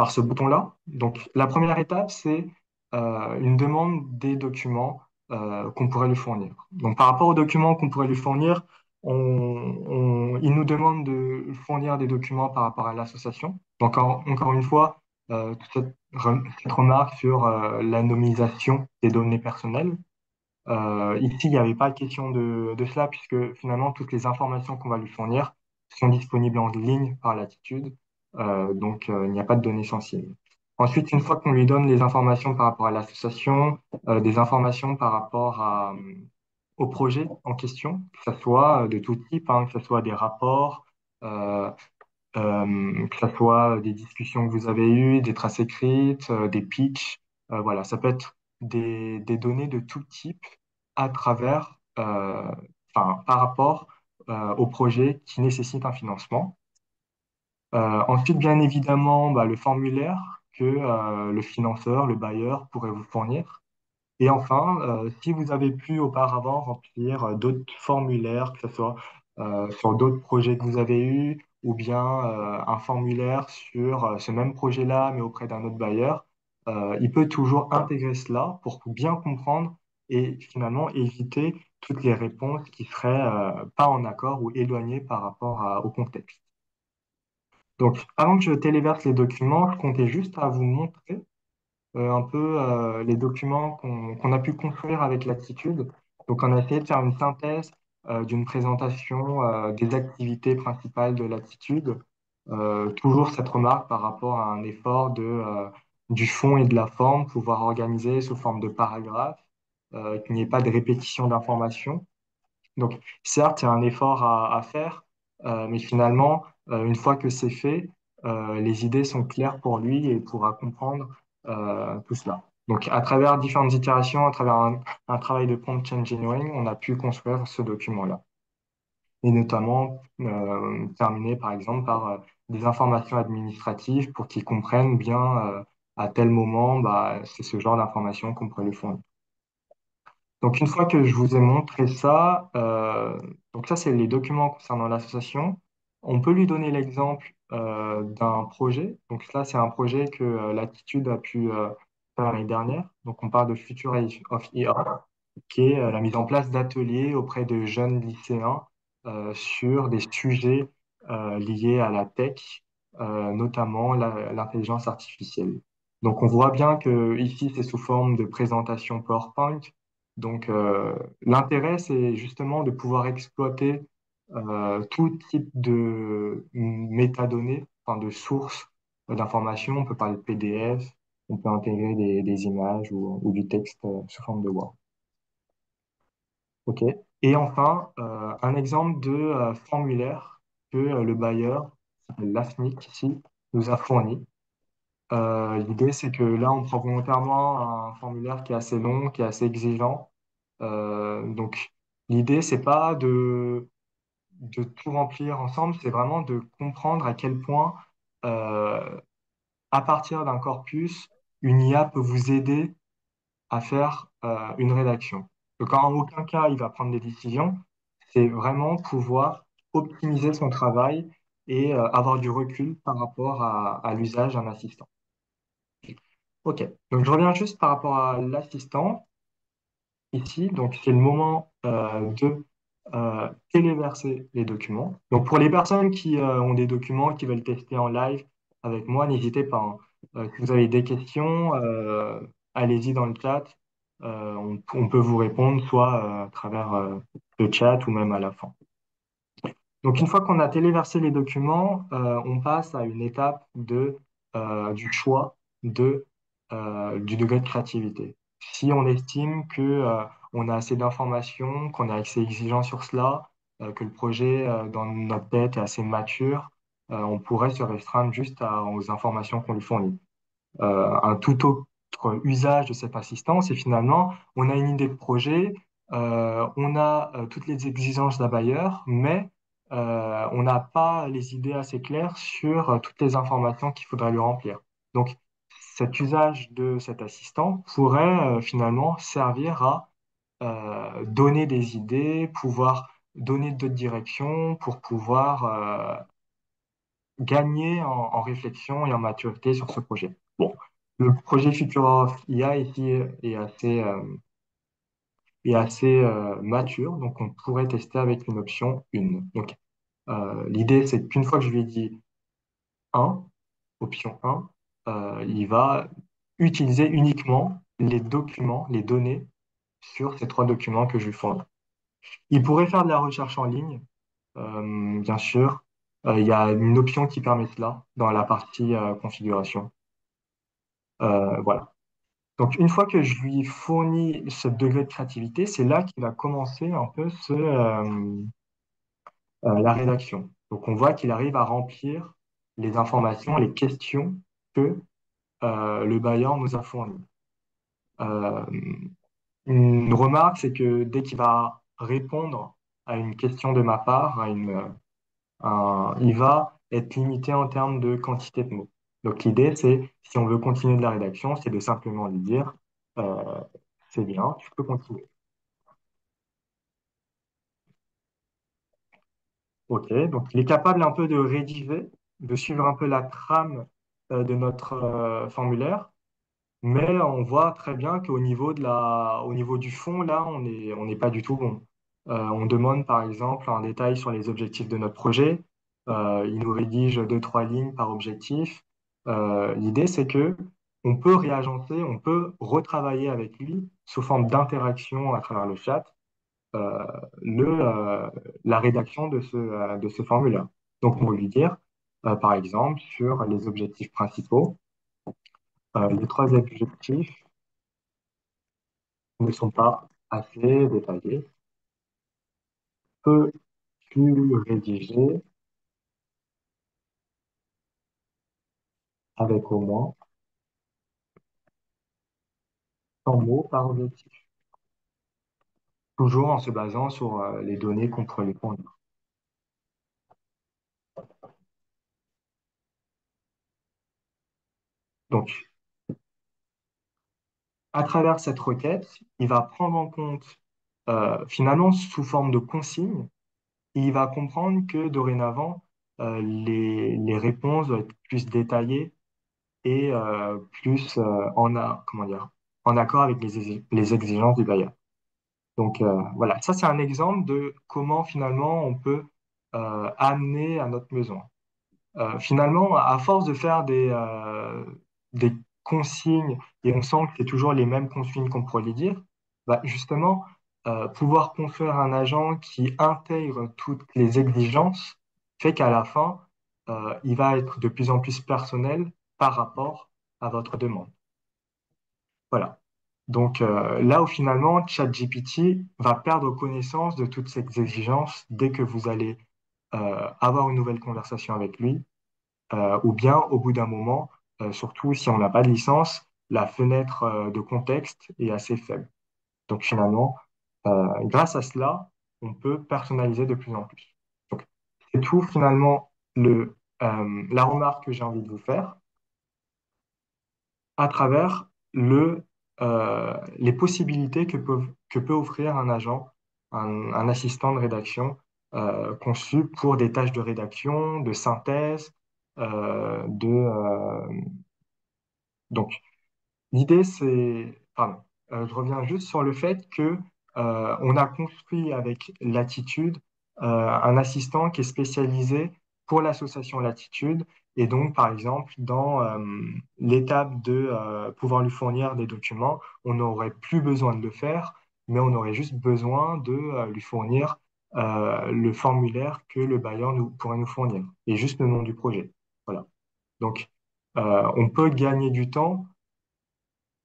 ce bouton-là. Donc, la première étape, c'est une demande des documents qu'on pourrait lui fournir. Donc, par rapport aux documents qu'on pourrait lui fournir, il nous demande de fournir des documents par rapport à l'association. Donc, encore une fois, cette remarque sur l'anonymisation des données personnelles. Ici, il n'y avait pas question de cela, puisque finalement, toutes les informations qu'on va lui fournir sont disponibles en ligne par Latitude. Donc, il n'y a pas de données sensibles. Ensuite, une fois qu'on lui donne les informations par rapport à l'association, des informations par rapport au projet en question, que ce soit de tout type, hein, que ce soit des rapports, euh, que ce soit des discussions que vous avez eues, des traces écrites, des pitchs, voilà, ça peut être des données de tout type à travers, par rapport au projet qui nécessite un financement. Ensuite, bien évidemment, bah, le formulaire que le financeur, le bailleur pourrait vous fournir. Et enfin, si vous avez pu auparavant remplir d'autres formulaires, que ce soit sur d'autres projets que vous avez eus, ou bien un formulaire sur ce même projet-là, mais auprès d'un autre bailleur, il peut toujours intégrer cela pour bien comprendre et finalement éviter toutes les réponses qui seraient pas en accord ou éloignées par rapport au contexte. Donc, avant que je téléverse les documents, je comptais juste à vous montrer un peu les documents qu'on a pu construire avec Latitude. Donc, on a essayé de faire une synthèse d'une présentation des activités principales de Latitude. Toujours cette remarque par rapport à un effort du fond et de la forme, pouvoir organiser sous forme de paragraphes, qu'il n'y ait pas de répétition d'informations. Donc, certes, il y a un effort à faire, mais finalement, une fois que c'est fait, les idées sont claires pour lui et il pourra comprendre tout cela. Donc, à travers différentes itérations, à travers un travail de prompt engineering, on a pu construire ce document-là. Et notamment, terminer par exemple par des informations administratives pour qu'ils comprennent bien à tel moment, bah, c'est ce genre d'informations qu'on pourrait lui fournir. Donc, une fois que je vous ai montré ça, donc ça, c'est les documents concernant l'association. On peut lui donner l'exemple d'un projet. Donc là, c'est un projet que Latitude a pu faire l'année dernière. Donc, on parle de Future of IA, qui est la mise en place d'ateliers auprès de jeunes lycéens sur des sujets liés à la tech, notamment l'intelligence artificielle. Donc, on voit bien que ici, c'est sous forme de présentation PowerPoint. Donc, l'intérêt, c'est justement de pouvoir exploiter tout type de métadonnées, enfin de sources d'informations. On peut parler de PDF, on peut intégrer des images ou du texte sous forme de Word. OK. Et enfin, un exemple de formulaire que le bailleur, l'AFNIC ici, nous a fourni. L'idée, c'est que là, on prend volontairement un formulaire qui est assez long, qui est assez exigeant. Donc, l'idée, c'est pas de tout remplir ensemble, c'est vraiment de comprendre à quel point, euh, à partir d'un corpus, une IA peut vous aider à faire une rédaction. Donc, en aucun cas, il va prendre des décisions. C'est vraiment pouvoir optimiser son travail et avoir du recul par rapport à l'usage d'un assistant. OK. Donc, je reviens juste par rapport à l'assistant ici. Donc, c'est le moment de téléverser les documents. Donc, pour les personnes qui ont des documents qui veulent tester en live avec moi, n'hésitez pas, hein. Si vous avez des questions, allez-y dans le chat. On peut vous répondre soit à travers le chat ou même à la fin. Donc, une fois qu'on a téléversé les documents, on passe à une étape du choix du degré de créativité. Si on estime que, on a assez d'informations, qu'on est assez exigeant sur cela, que le projet, dans notre tête est assez mature, on pourrait se restreindre juste aux informations qu'on lui fournit. Un tout autre usage de cette assistance et finalement, on a une idée de projet, on a toutes les exigences d'un bailleur, mais on n'a pas les idées assez claires sur toutes les informations qu'il faudrait lui remplir. Donc, cet usage de cet assistant pourrait finalement servir à donner des idées, pouvoir donner d'autres directions pour pouvoir gagner en réflexion et en maturité sur ce projet. Bon, le projet Future of IA ici est assez mature, donc on pourrait tester avec une option 1. Donc, l'idée, c'est qu'une fois que je lui ai dit 1, option 1, il va utiliser uniquement les documents, les données sur ces 3 documents que je lui fournis. Il pourrait faire de la recherche en ligne, bien sûr. Il y a une option qui permet cela dans la partie configuration. Voilà. Donc, une fois que je lui fournis ce degré de créativité, c'est là qu'il va commencer un peu la rédaction. Donc, on voit qu'il arrive à remplir les informations, les questions que le bailleur nous a fournies. Euh, une remarque, c'est que dès qu'il va répondre à une question de ma part, il va être limité en termes de quantité de mots. Donc l'idée, c'est, si on veut continuer de la rédaction, c'est de simplement lui dire, euh, c'est bien, tu peux continuer. OK, donc il est capable un peu de rédiger, de suivre un peu la trame de notre formulaire, mais on voit très bien qu'au niveau au niveau du fond, là, on n'est pas du tout bon. On demande par exemple un détail sur les objectifs de notre projet. Il nous rédige deux, trois lignes par objectif. L'idée, c'est que on peut réagencer, on peut retravailler avec lui sous forme d'interaction à travers le chat euh, la rédaction de ce formulaire. Donc, on va lui dire, par exemple, sur les objectifs principaux, les trois objectifs ne sont pas assez détaillés. Peux-tu rédiger avec au moins 100 mots par objectif? Toujours en se basant sur les données qu'on pourrait lui fournir. Donc, à travers cette requête, il va prendre en compte, finalement, sous forme de consignes, et il va comprendre que dorénavant, les réponses doivent être plus détaillées et plus comment dire, en accord avec les exigences du bailleur. Donc voilà, ça c'est un exemple de comment finalement on peut amener à notre besoin. Finalement, à force de faire des consignes, et on sent que c'est toujours les mêmes consignes qu'on pourrait les dire, bah, justement, pouvoir construire un agent qui intègre toutes les exigences fait qu'à la fin, il va être de plus en plus personnel par rapport à votre demande. Voilà. Donc là où finalement, ChatGPT va perdre connaissance de toutes ces exigences dès que vous allez avoir une nouvelle conversation avec lui ou bien au bout d'un moment, surtout si on n'a pas de licence, la fenêtre de contexte est assez faible. Donc finalement, grâce à cela, on peut personnaliser de plus en plus. Donc c'est tout finalement la remarque que j'ai envie de vous faire à travers les possibilités que peut offrir un agent, un assistant de rédaction conçu pour des tâches de rédaction, de synthèse, donc, l'idée, pardon, je reviens juste sur le fait que on a construit avec Latitude un assistant qui est spécialisé pour l'association Latitude. Et donc, par exemple, dans l'étape de pouvoir lui fournir des documents, on n'aurait plus besoin de le faire, mais on aurait juste besoin de lui fournir le formulaire que le bailleur pourrait nous fournir et juste le nom du projet. Voilà. Donc, on peut gagner du temps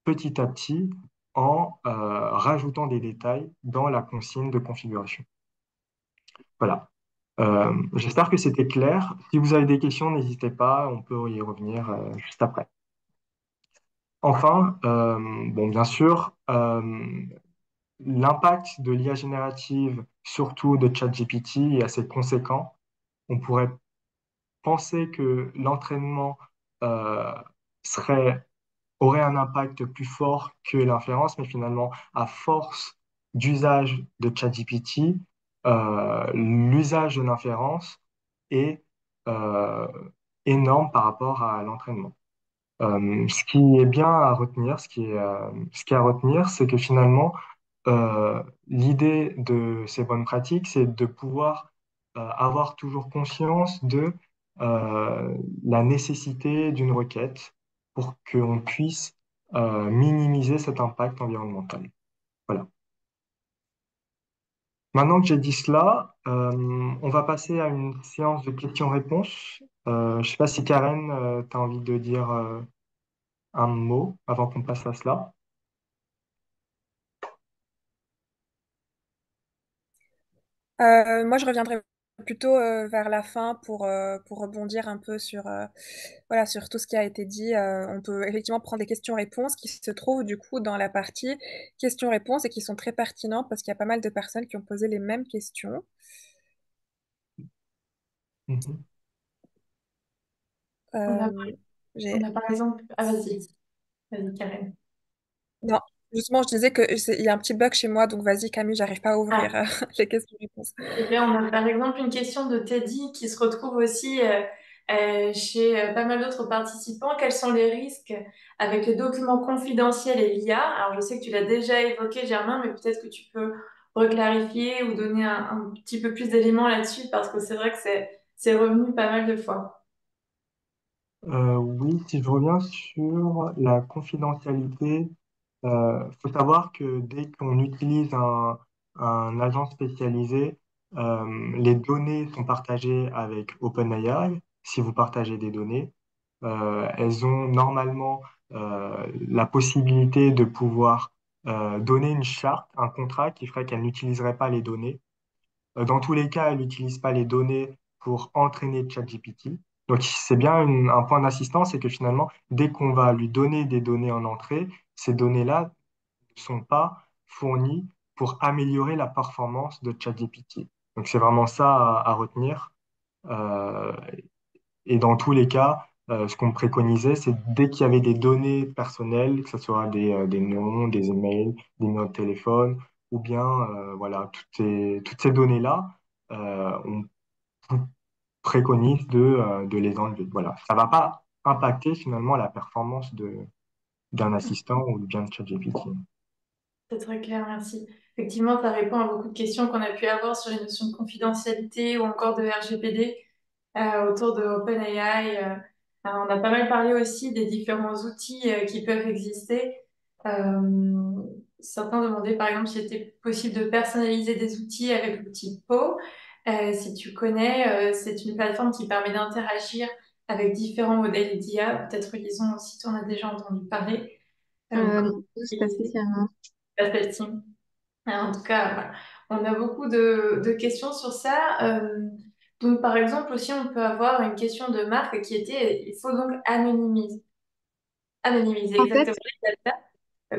petit à petit en rajoutant des détails dans la consigne de configuration. Voilà. J'espère que c'était clair. Si vous avez des questions, n'hésitez pas, on peut y revenir juste après. Enfin, bon, bien sûr, l'impact de l'IA générative, surtout de ChatGPT, est assez conséquent. On pourrait penser que l'entraînement euh, serait aurait un impact plus fort que l'inférence, mais finalement, à force d'usage de ChatGPT, l'usage de l'inférence est euh, énorme par rapport à l'entraînement. Ce qui est bien à retenir, ce qui est à retenir, c'est que finalement, l'idée de ces bonnes pratiques, c'est de pouvoir avoir toujours conscience de la nécessité d'une requête pour qu'on puisse minimiser cet impact environnemental. Voilà. Maintenant que j'ai dit cela, on va passer à une séance de questions-réponses. Je ne sais pas si Karen, tu as envie de dire un mot avant qu'on passe à cela. Moi, je reviendrai plutôt vers la fin pour rebondir un peu sur, voilà, sur tout ce qui a été dit. On peut effectivement prendre des questions-réponses qui se trouvent du coup dans la partie questions-réponses et qui sont très pertinentes parce qu'il y a pas mal de personnes qui ont posé les mêmes questions. Mhm. On a, Euh, on j'ai... a par exemple... Ah, vas-y, Karen. Non, justement, je disais que il y a un petit bug chez moi, donc vas-y Camille, j'arrive pas à ouvrir Ah, les questions-réponses. et bien, on a par exemple une question de Teddy qui se retrouve aussi chez pas mal d'autres participants. Quels sont les risques avec les documents confidentiels et l'IA? Alors, je sais que tu l'as déjà évoqué, Germain, mais peut-être que tu peux reclarifier ou donner un petit peu plus d'éléments là-dessus parce que c'est vrai que c'est revenu pas mal de fois. Oui, si je reviens sur la confidentialité, faut savoir que dès qu'on utilise un agent spécialisé, les données sont partagées avec OpenAI. Si vous partagez des données, elles ont normalement la possibilité de pouvoir donner une charte, un contrat qui ferait qu'elles n'utiliseraient pas les données. Dans tous les cas, elle n'utilise pas les données pour entraîner ChatGPT. Donc, c'est bien un point d'assistance, c'est que finalement, dès qu'on va lui donner des données en entrée, ces données-là ne sont pas fournies pour améliorer la performance de ChatGPT. Donc, c'est vraiment ça à retenir. Euh, et dans tous les cas, ce qu'on préconisait, c'est dès qu'il y avait des données personnelles, que ce soit des noms, des emails, des numéros de téléphone, ou bien voilà, toutes ces données-là, on préconise de les enlever. Voilà, ça va pas impacter finalement la performance d'un assistant ou bien de ChatGPT. C'est très clair, merci. Effectivement, ça répond à beaucoup de questions qu'on a pu avoir sur les notions de confidentialité ou encore de RGPD autour de OpenAI. On a pas mal parlé aussi des différents outils qui peuvent exister. Euh, Certains demandaient par exemple s'il était possible de personnaliser des outils avec l'outil Po. Si tu connais, c'est une plateforme qui permet d'interagir avec différents modèles d'IA. Peut-être Lison aussi, tu en as déjà entendu parler. Comment Non, c'est pas utiliser spécialement. Team. En tout cas, voilà. On a beaucoup de questions sur ça. Donc, par exemple, aussi, on peut avoir une question de Marc qui était, il faut donc anonymiser En fait, exactement les data.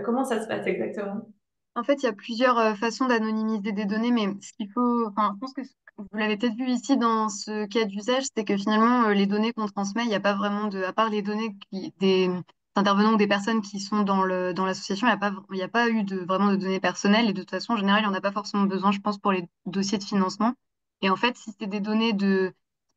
Comment ça se passe exactement? En fait, il y a plusieurs façons d'anonymiser des données, mais ce qu'il faut, enfin, je pense que vous l'avez peut-être vu ici dans ce cas d'usage, c'est que finalement, les données qu'on transmet, il n'y a pas vraiment de, à part les données des intervenants ou des personnes qui sont dans l'association, il y a pas eu vraiment de données personnelles et de toute façon, en général, il n'y en a pas forcément besoin, je pense, pour les dossiers de financement. Et en fait, si c'est des données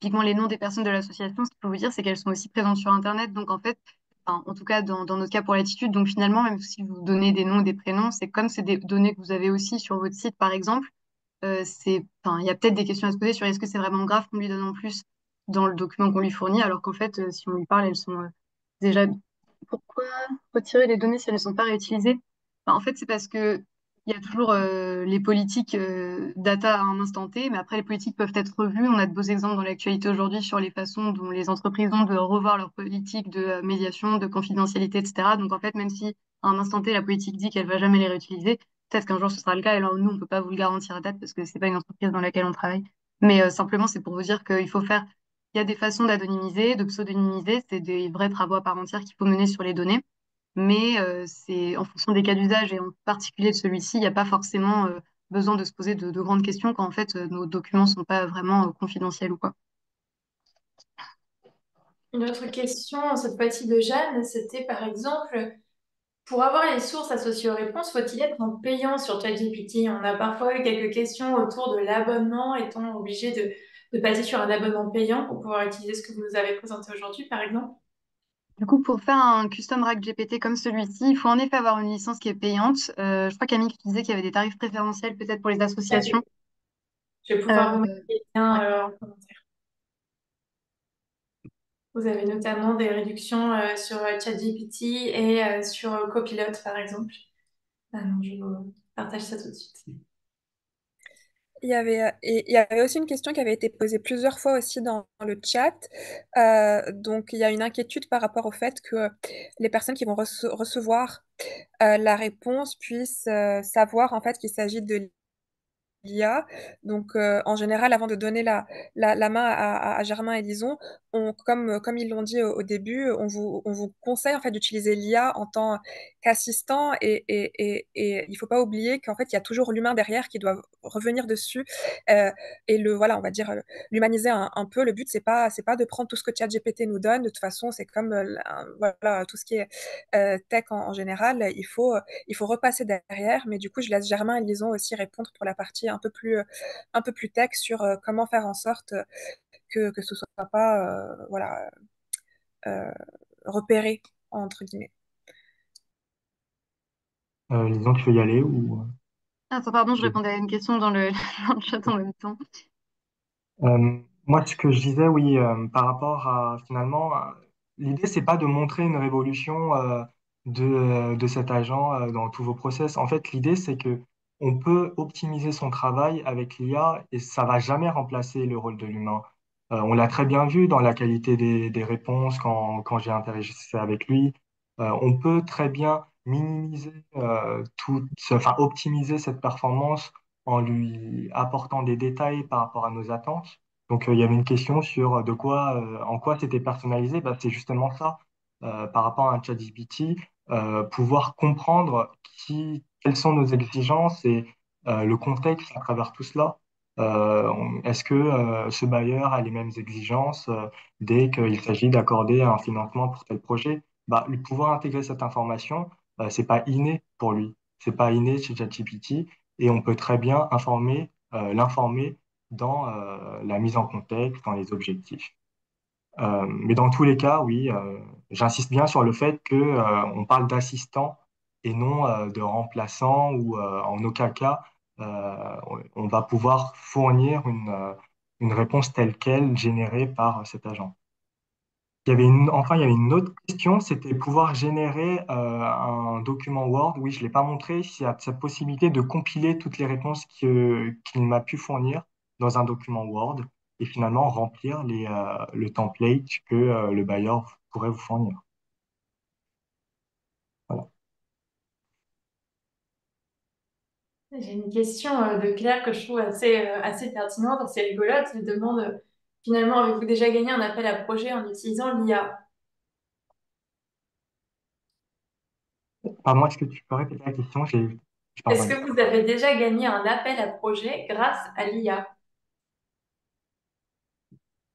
typiquement les noms des personnes de l'association, ce qu'il faut vous dire, c'est qu'elles sont aussi présentes sur Internet. Donc, en fait, enfin, en tout cas dans notre cas pour l'attitude. Donc finalement, même si vous donnez des noms et des prénoms, c'est comme c'est des données que vous avez aussi sur votre site, par exemple. Enfin, il y a peut-être des questions à se poser sur est-ce que c'est vraiment grave qu'on lui donne en plus dans le document qu'on lui fournit, alors qu'en fait, si on lui parle, elles sont déjà. Pourquoi retirer les données si elles ne sont pas réutilisées? Enfin, en fait, c'est parce que il y a toujours les politiques data à un instant T, mais après, les politiques peuvent être revues. On a de beaux exemples dans l'actualité aujourd'hui sur les façons dont les entreprises ont de revoir leurs politiques de médiation, de confidentialité, etc. Donc, en fait, même si à un instant T, la politique dit qu'elle va jamais les réutiliser, peut-être qu'un jour ce sera le cas. Et là, nous, on peut pas vous le garantir à date parce que c'est pas une entreprise dans laquelle on travaille. Mais simplement, c'est pour vous dire qu'il faut faire. Il y a des façons d'anonymiser, de pseudonymiser. C'est des vrais travaux à part entière qu'il faut mener sur les données. Mais c'est en fonction des cas d'usage et en particulier de celui-ci, il n'y a pas forcément besoin de se poser de grandes questions quand en fait nos documents sont pas vraiment confidentiels ou quoi. Une autre question, cette fois-ci de Jeanne, c'était par exemple, pour avoir les sources associées aux réponses, faut-il être en payant sur ChatGPT? On a parfois eu quelques questions autour de l'abonnement, étant obligé de passer sur un abonnement payant pour pouvoir utiliser ce que vous nous avez présenté aujourd'hui, par exemple? Du coup, pour faire un custom RAG GPT comme celui-ci, il faut en effet avoir une licence qui est payante. Je crois Camille qui disait qu'il y avait des tarifs préférentiels peut-être pour les Tout à fait. associations. Je vais Euh, pouvoir vous mettre les liens ouais. en commentaire. Vous avez notamment des réductions sur ChatGPT et sur Copilot, par exemple. Alors, je vous partage ça tout de suite. Il y avait aussi une question qui avait été posée plusieurs fois aussi dans le chat. Donc, il y a une inquiétude par rapport au fait que les personnes qui vont recevoir la réponse puissent savoir en fait qu'il s'agit de l'IA. Donc, en général, avant de donner la main à Germain et Lison, comme ils l'ont dit au début, on vous conseille en fait d'utiliser l'IA en tant qu'assistant et il faut pas oublier qu'en fait, il y a toujours l'humain derrière qui doit revenir dessus et voilà, on va dire l'humaniser un peu. Le but, c'est pas de prendre tout ce que ChatGPT nous donne. De toute façon, c'est comme voilà, tout ce qui est tech en général. Il faut repasser derrière, mais du coup, je laisse Germain et Lison aussi répondre pour la partie un peu plus tech sur comment faire en sorte que ce soit pas voilà, euh, repéré, entre guillemets. Disons, tu veux y aller ou... Attends, pardon, je répondais à une question dans le, dans le chat en même temps. Moi, ce que je disais, oui, par rapport à finalement, l'idée, c'est pas de montrer une révolution de cet agent dans tous vos process. En fait, l'idée, c'est que on peut optimiser son travail avec l'IA et ça va jamais remplacer le rôle de l'humain. On l'a très bien vu dans la qualité des réponses quand j'ai interagi avec lui. On peut très bien minimiser enfin optimiser cette performance en lui apportant des détails par rapport à nos attentes. Donc, il y avait une question sur en quoi c'était personnalisé. Bah, c'est justement ça, par rapport à un ChatGPT, pouvoir comprendre quelles sont nos exigences et le contexte à travers tout cela. Est-ce que ce bailleur a les mêmes exigences dès qu'il s'agit d'accorder un financement pour tel projet? Bah, lui pouvoir intégrer cette information, c'est pas inné pour lui, c'est pas inné chez ChatGPT et on peut très bien l'informer dans la mise en contexte, dans les objectifs. Mais dans tous les cas, oui, j'insiste bien sur le fait que on parle d'assistant et non de remplaçant ou en aucun cas on va pouvoir fournir une réponse telle quelle générée par cet agent. Enfin, il y avait une autre question, c'était pouvoir générer un document Word. Oui, je ne l'ai pas montré. Il y a cette possibilité de compiler toutes les réponses qu'il m'a pu fournir dans un document Word et finalement remplir le template que le bailleur pourrait vous fournir. Voilà. J'ai une question de Claire que je trouve assez pertinente, assez rigolote. Elle demande finalement, avez-vous déjà gagné un appel à projet en utilisant l'IA? Pardon, est-ce que tu peux répéter la question? J'ai pas Est-ce entendu. que vous avez déjà gagné un appel à projet grâce à l'IA?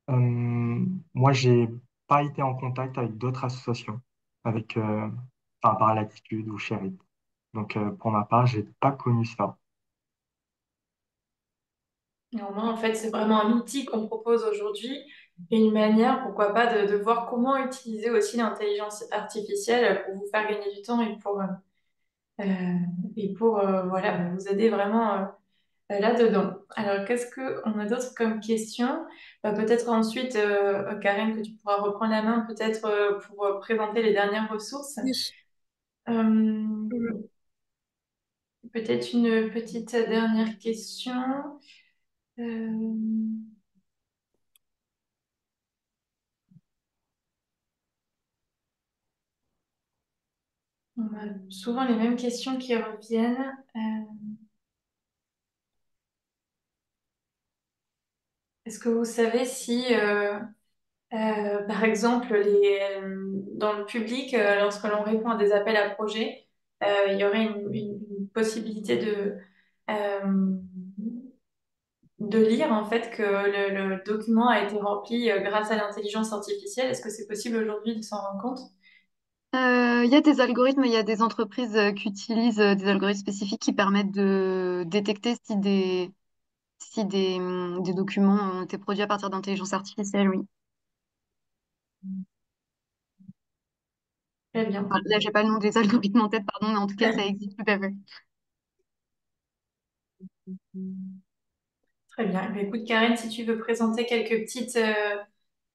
Moi, j'ai pas été en contact avec d'autres associations, enfin, par Latitude ou Shérit. Donc, pour ma part, j'ai pas connu ça. Néanmoins, en fait, c'est vraiment un outil qu'on propose aujourd'hui et une manière, pourquoi pas, de voir comment utiliser aussi l'intelligence artificielle pour vous faire gagner du temps et pour voilà, vous aider vraiment là-dedans. Alors, qu'est-ce qu'on a d'autre comme question? Peut-être ensuite, Karen, que tu pourras reprendre la main, peut-être pour présenter les dernières ressources. Oui. Euh, Peut-être une petite dernière question. Euh, on a souvent les mêmes questions qui reviennent. Est-ce que vous savez si, par exemple, dans le public, lorsque l'on répond à des appels à projets, il y aurait une possibilité euh, de lire en fait que le document a été rempli grâce à l'intelligence artificielle? Est-ce que c'est possible aujourd'hui de s'en rendre compte? Il y a des algorithmes, il y a des entreprises qui utilisent des algorithmes spécifiques qui permettent de détecter si des documents ont été produits à partir d'intelligence artificielle, oui. Très bien. Enfin, là, j'ai pas le nom des algorithmes en tête, pardon, mais en tout cas, ça existe tout à fait. Très bien. Eh bien, écoute, Karen, si tu veux présenter quelques petites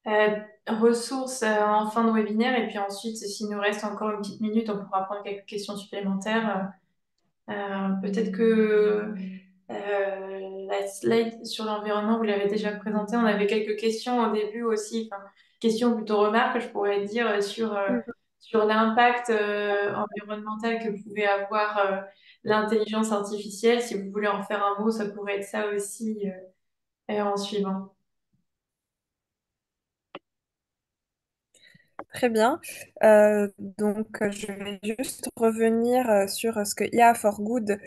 euh, ressources en fin de webinaire, et puis ensuite, s'il nous reste encore une petite minute, on pourra prendre quelques questions supplémentaires. Peut-être que la slide sur l'environnement, vous l'avez déjà présentée. On avait quelques questions au début aussi, enfin, questions plutôt remarques, je pourrais dire, sur l'impact environnemental que pouvait avoir l'intelligence artificielle. Si vous voulez en faire un mot, ça pourrait être ça aussi en suivant. Très bien. Je vais juste revenir sur ce que IA for Good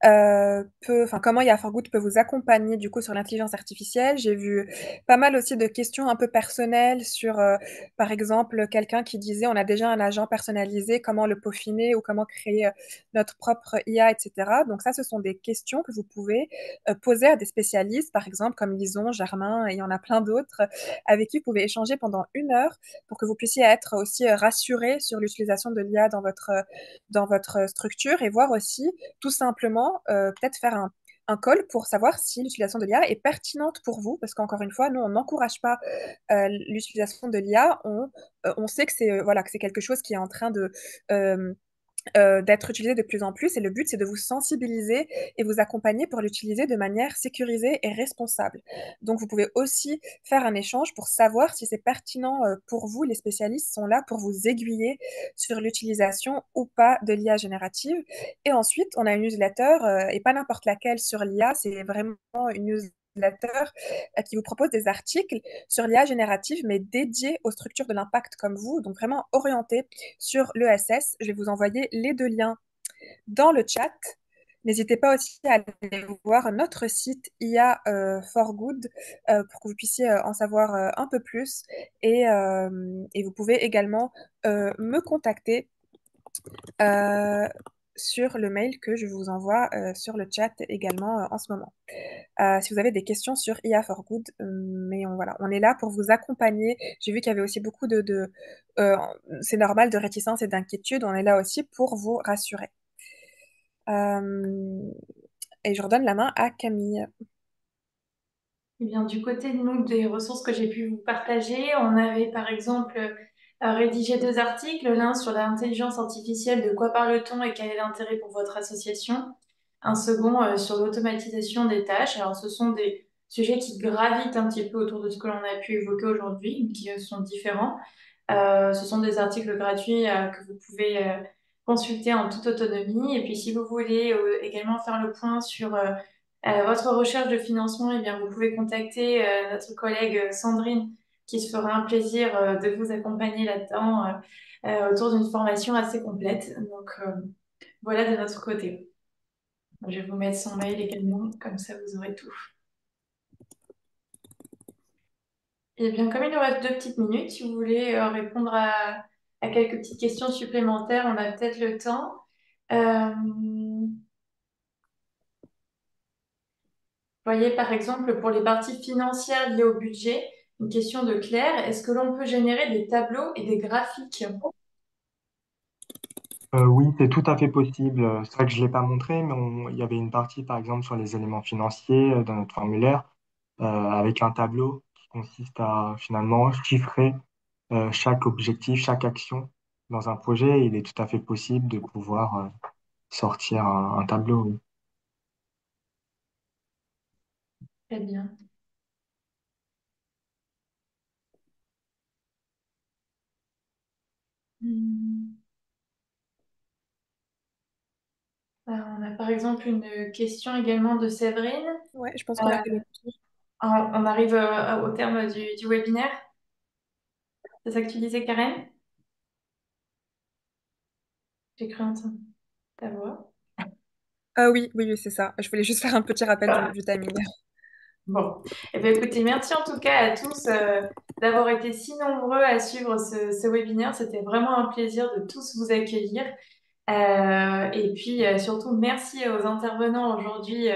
enfin, comment IA for Good peut vous accompagner du coup sur l'intelligence artificielle. J'ai vu pas mal aussi de questions un peu personnelles sur, par exemple, quelqu'un qui disait on a déjà un agent personnalisé, comment le peaufiner ou comment créer notre propre IA, etc. Donc ça, ce sont des questions que vous pouvez poser à des spécialistes, par exemple comme Lison, Germain, et il y en a plein d'autres, avec qui vous pouvez échanger pendant 1 heure pour que vous puissiez être aussi rassuré sur l'utilisation de l'IA dans votre structure et voir aussi tout simplement peut-être faire un call pour savoir si l'utilisation de l'IA est pertinente pour vous, parce qu'encore une fois, nous, on n'encourage pas l'utilisation de l'IA, on sait que c'est voilà, que c'est quelque chose qui est en train euh, d'être utilisé de plus en plus. Et le but, c'est de vous sensibiliser et vous accompagner pour l'utiliser de manière sécurisée et responsable. Donc, vous pouvez aussi faire un échange pour savoir si c'est pertinent pour vous. Les spécialistes sont là pour vous aiguiller sur l'utilisation ou pas de l'IA générative. Et ensuite, on a une newsletter, et pas n'importe laquelle sur l'IA, c'est vraiment une newsletter qui vous propose des articles sur l'IA générative, mais dédiés aux structures de l'impact comme vous, donc vraiment orientés sur l'ESS. Je vais vous envoyer les 2 liens dans le chat. N'hésitez pas aussi à aller voir notre site IA for Good pour que vous puissiez en savoir un peu plus. Et vous pouvez également me contacter euh, sur le mail que je vous envoie sur le chat également en ce moment. Si vous avez des questions sur IA for Good, mais voilà, on est là pour vous accompagner. J'ai vu qu'il y avait aussi beaucoup euh, c'est normal, de réticence et d'inquiétude. On est là aussi pour vous rassurer. Euh, et je redonne la main à Camille. Eh bien, du côté de nous, des ressources que j'ai pu vous partager, on avait par exemple rédigé 2 articles, l'un sur l'intelligence artificielle, de quoi parle-t-on et quel est l'intérêt pour votre association, un second sur l'automatisation des tâches. Alors, ce sont des sujets qui gravitent un petit peu autour de ce que l'on a pu évoquer aujourd'hui, qui sont différents. Ce sont des articles gratuits que vous pouvez consulter en toute autonomie. Et puis, si vous voulez également faire le point sur votre recherche de financement, eh bien, vous pouvez contacter notre collègue Sandrine, qui se fera un plaisir de vous accompagner là-dedans autour d'une formation assez complète. Donc, voilà de notre côté. Je vais vous mettre son mail également, comme ça vous aurez tout. Eh bien, comme il nous reste 2 petites minutes, si vous voulez répondre à quelques petites questions supplémentaires, on a peut-être le temps. Vous voyez, par exemple, pour les parties financières liées au budget, une question de Claire, est-ce que l'on peut générer des tableaux et des graphiques? Oui, c'est tout à fait possible. C'est vrai que je ne l'ai pas montré, mais il y avait une partie, par exemple, sur les éléments financiers dans notre formulaire, avec un tableau qui consiste à finalement chiffrer chaque objectif, chaque action dans un projet. Il est tout à fait possible de pouvoir sortir un tableau. Oui. Très bien. Hmm. On a par exemple une question également de Séverine. Ouais, je pense Euh, qu'on a fait le tour. on arrive au terme du webinaire. C'est ça que tu disais, Karen? J'ai cru entendre ta voix. Oui, oui, oui, c'est ça. Je voulais juste faire un petit rappel du timing. Bon, eh bien, écoutez, merci en tout cas à tous d'avoir été si nombreux à suivre ce webinaire. C'était vraiment un plaisir de tous vous accueillir. Et puis surtout, merci aux intervenants aujourd'hui,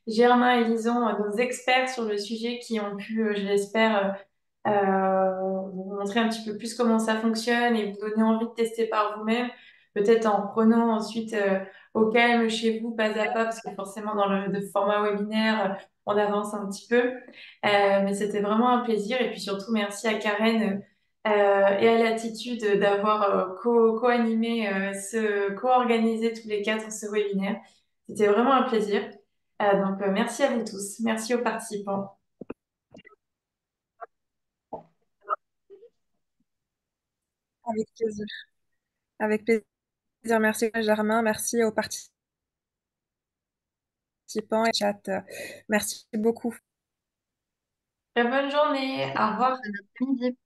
Germain et Lison, nos experts sur le sujet qui ont pu, je l'espère, vous montrer un petit peu plus comment ça fonctionne et vous donner envie de tester par vous-même, peut-être en prenant ensuite au calme chez vous, pas à pas, parce que forcément dans le format webinaire, on avance un petit peu. Mais c'était vraiment un plaisir et puis surtout merci à Karen et à l'attitude d'avoir co-animé, co-organisé tous les 4 ce webinaire. C'était vraiment un plaisir. Donc merci à vous tous, merci aux participants. Avec plaisir. Avec plaisir. Merci, Germain. Merci aux participants. participants et chat. Merci beaucoup. Très bonne journée. Au revoir. Bon après-midi.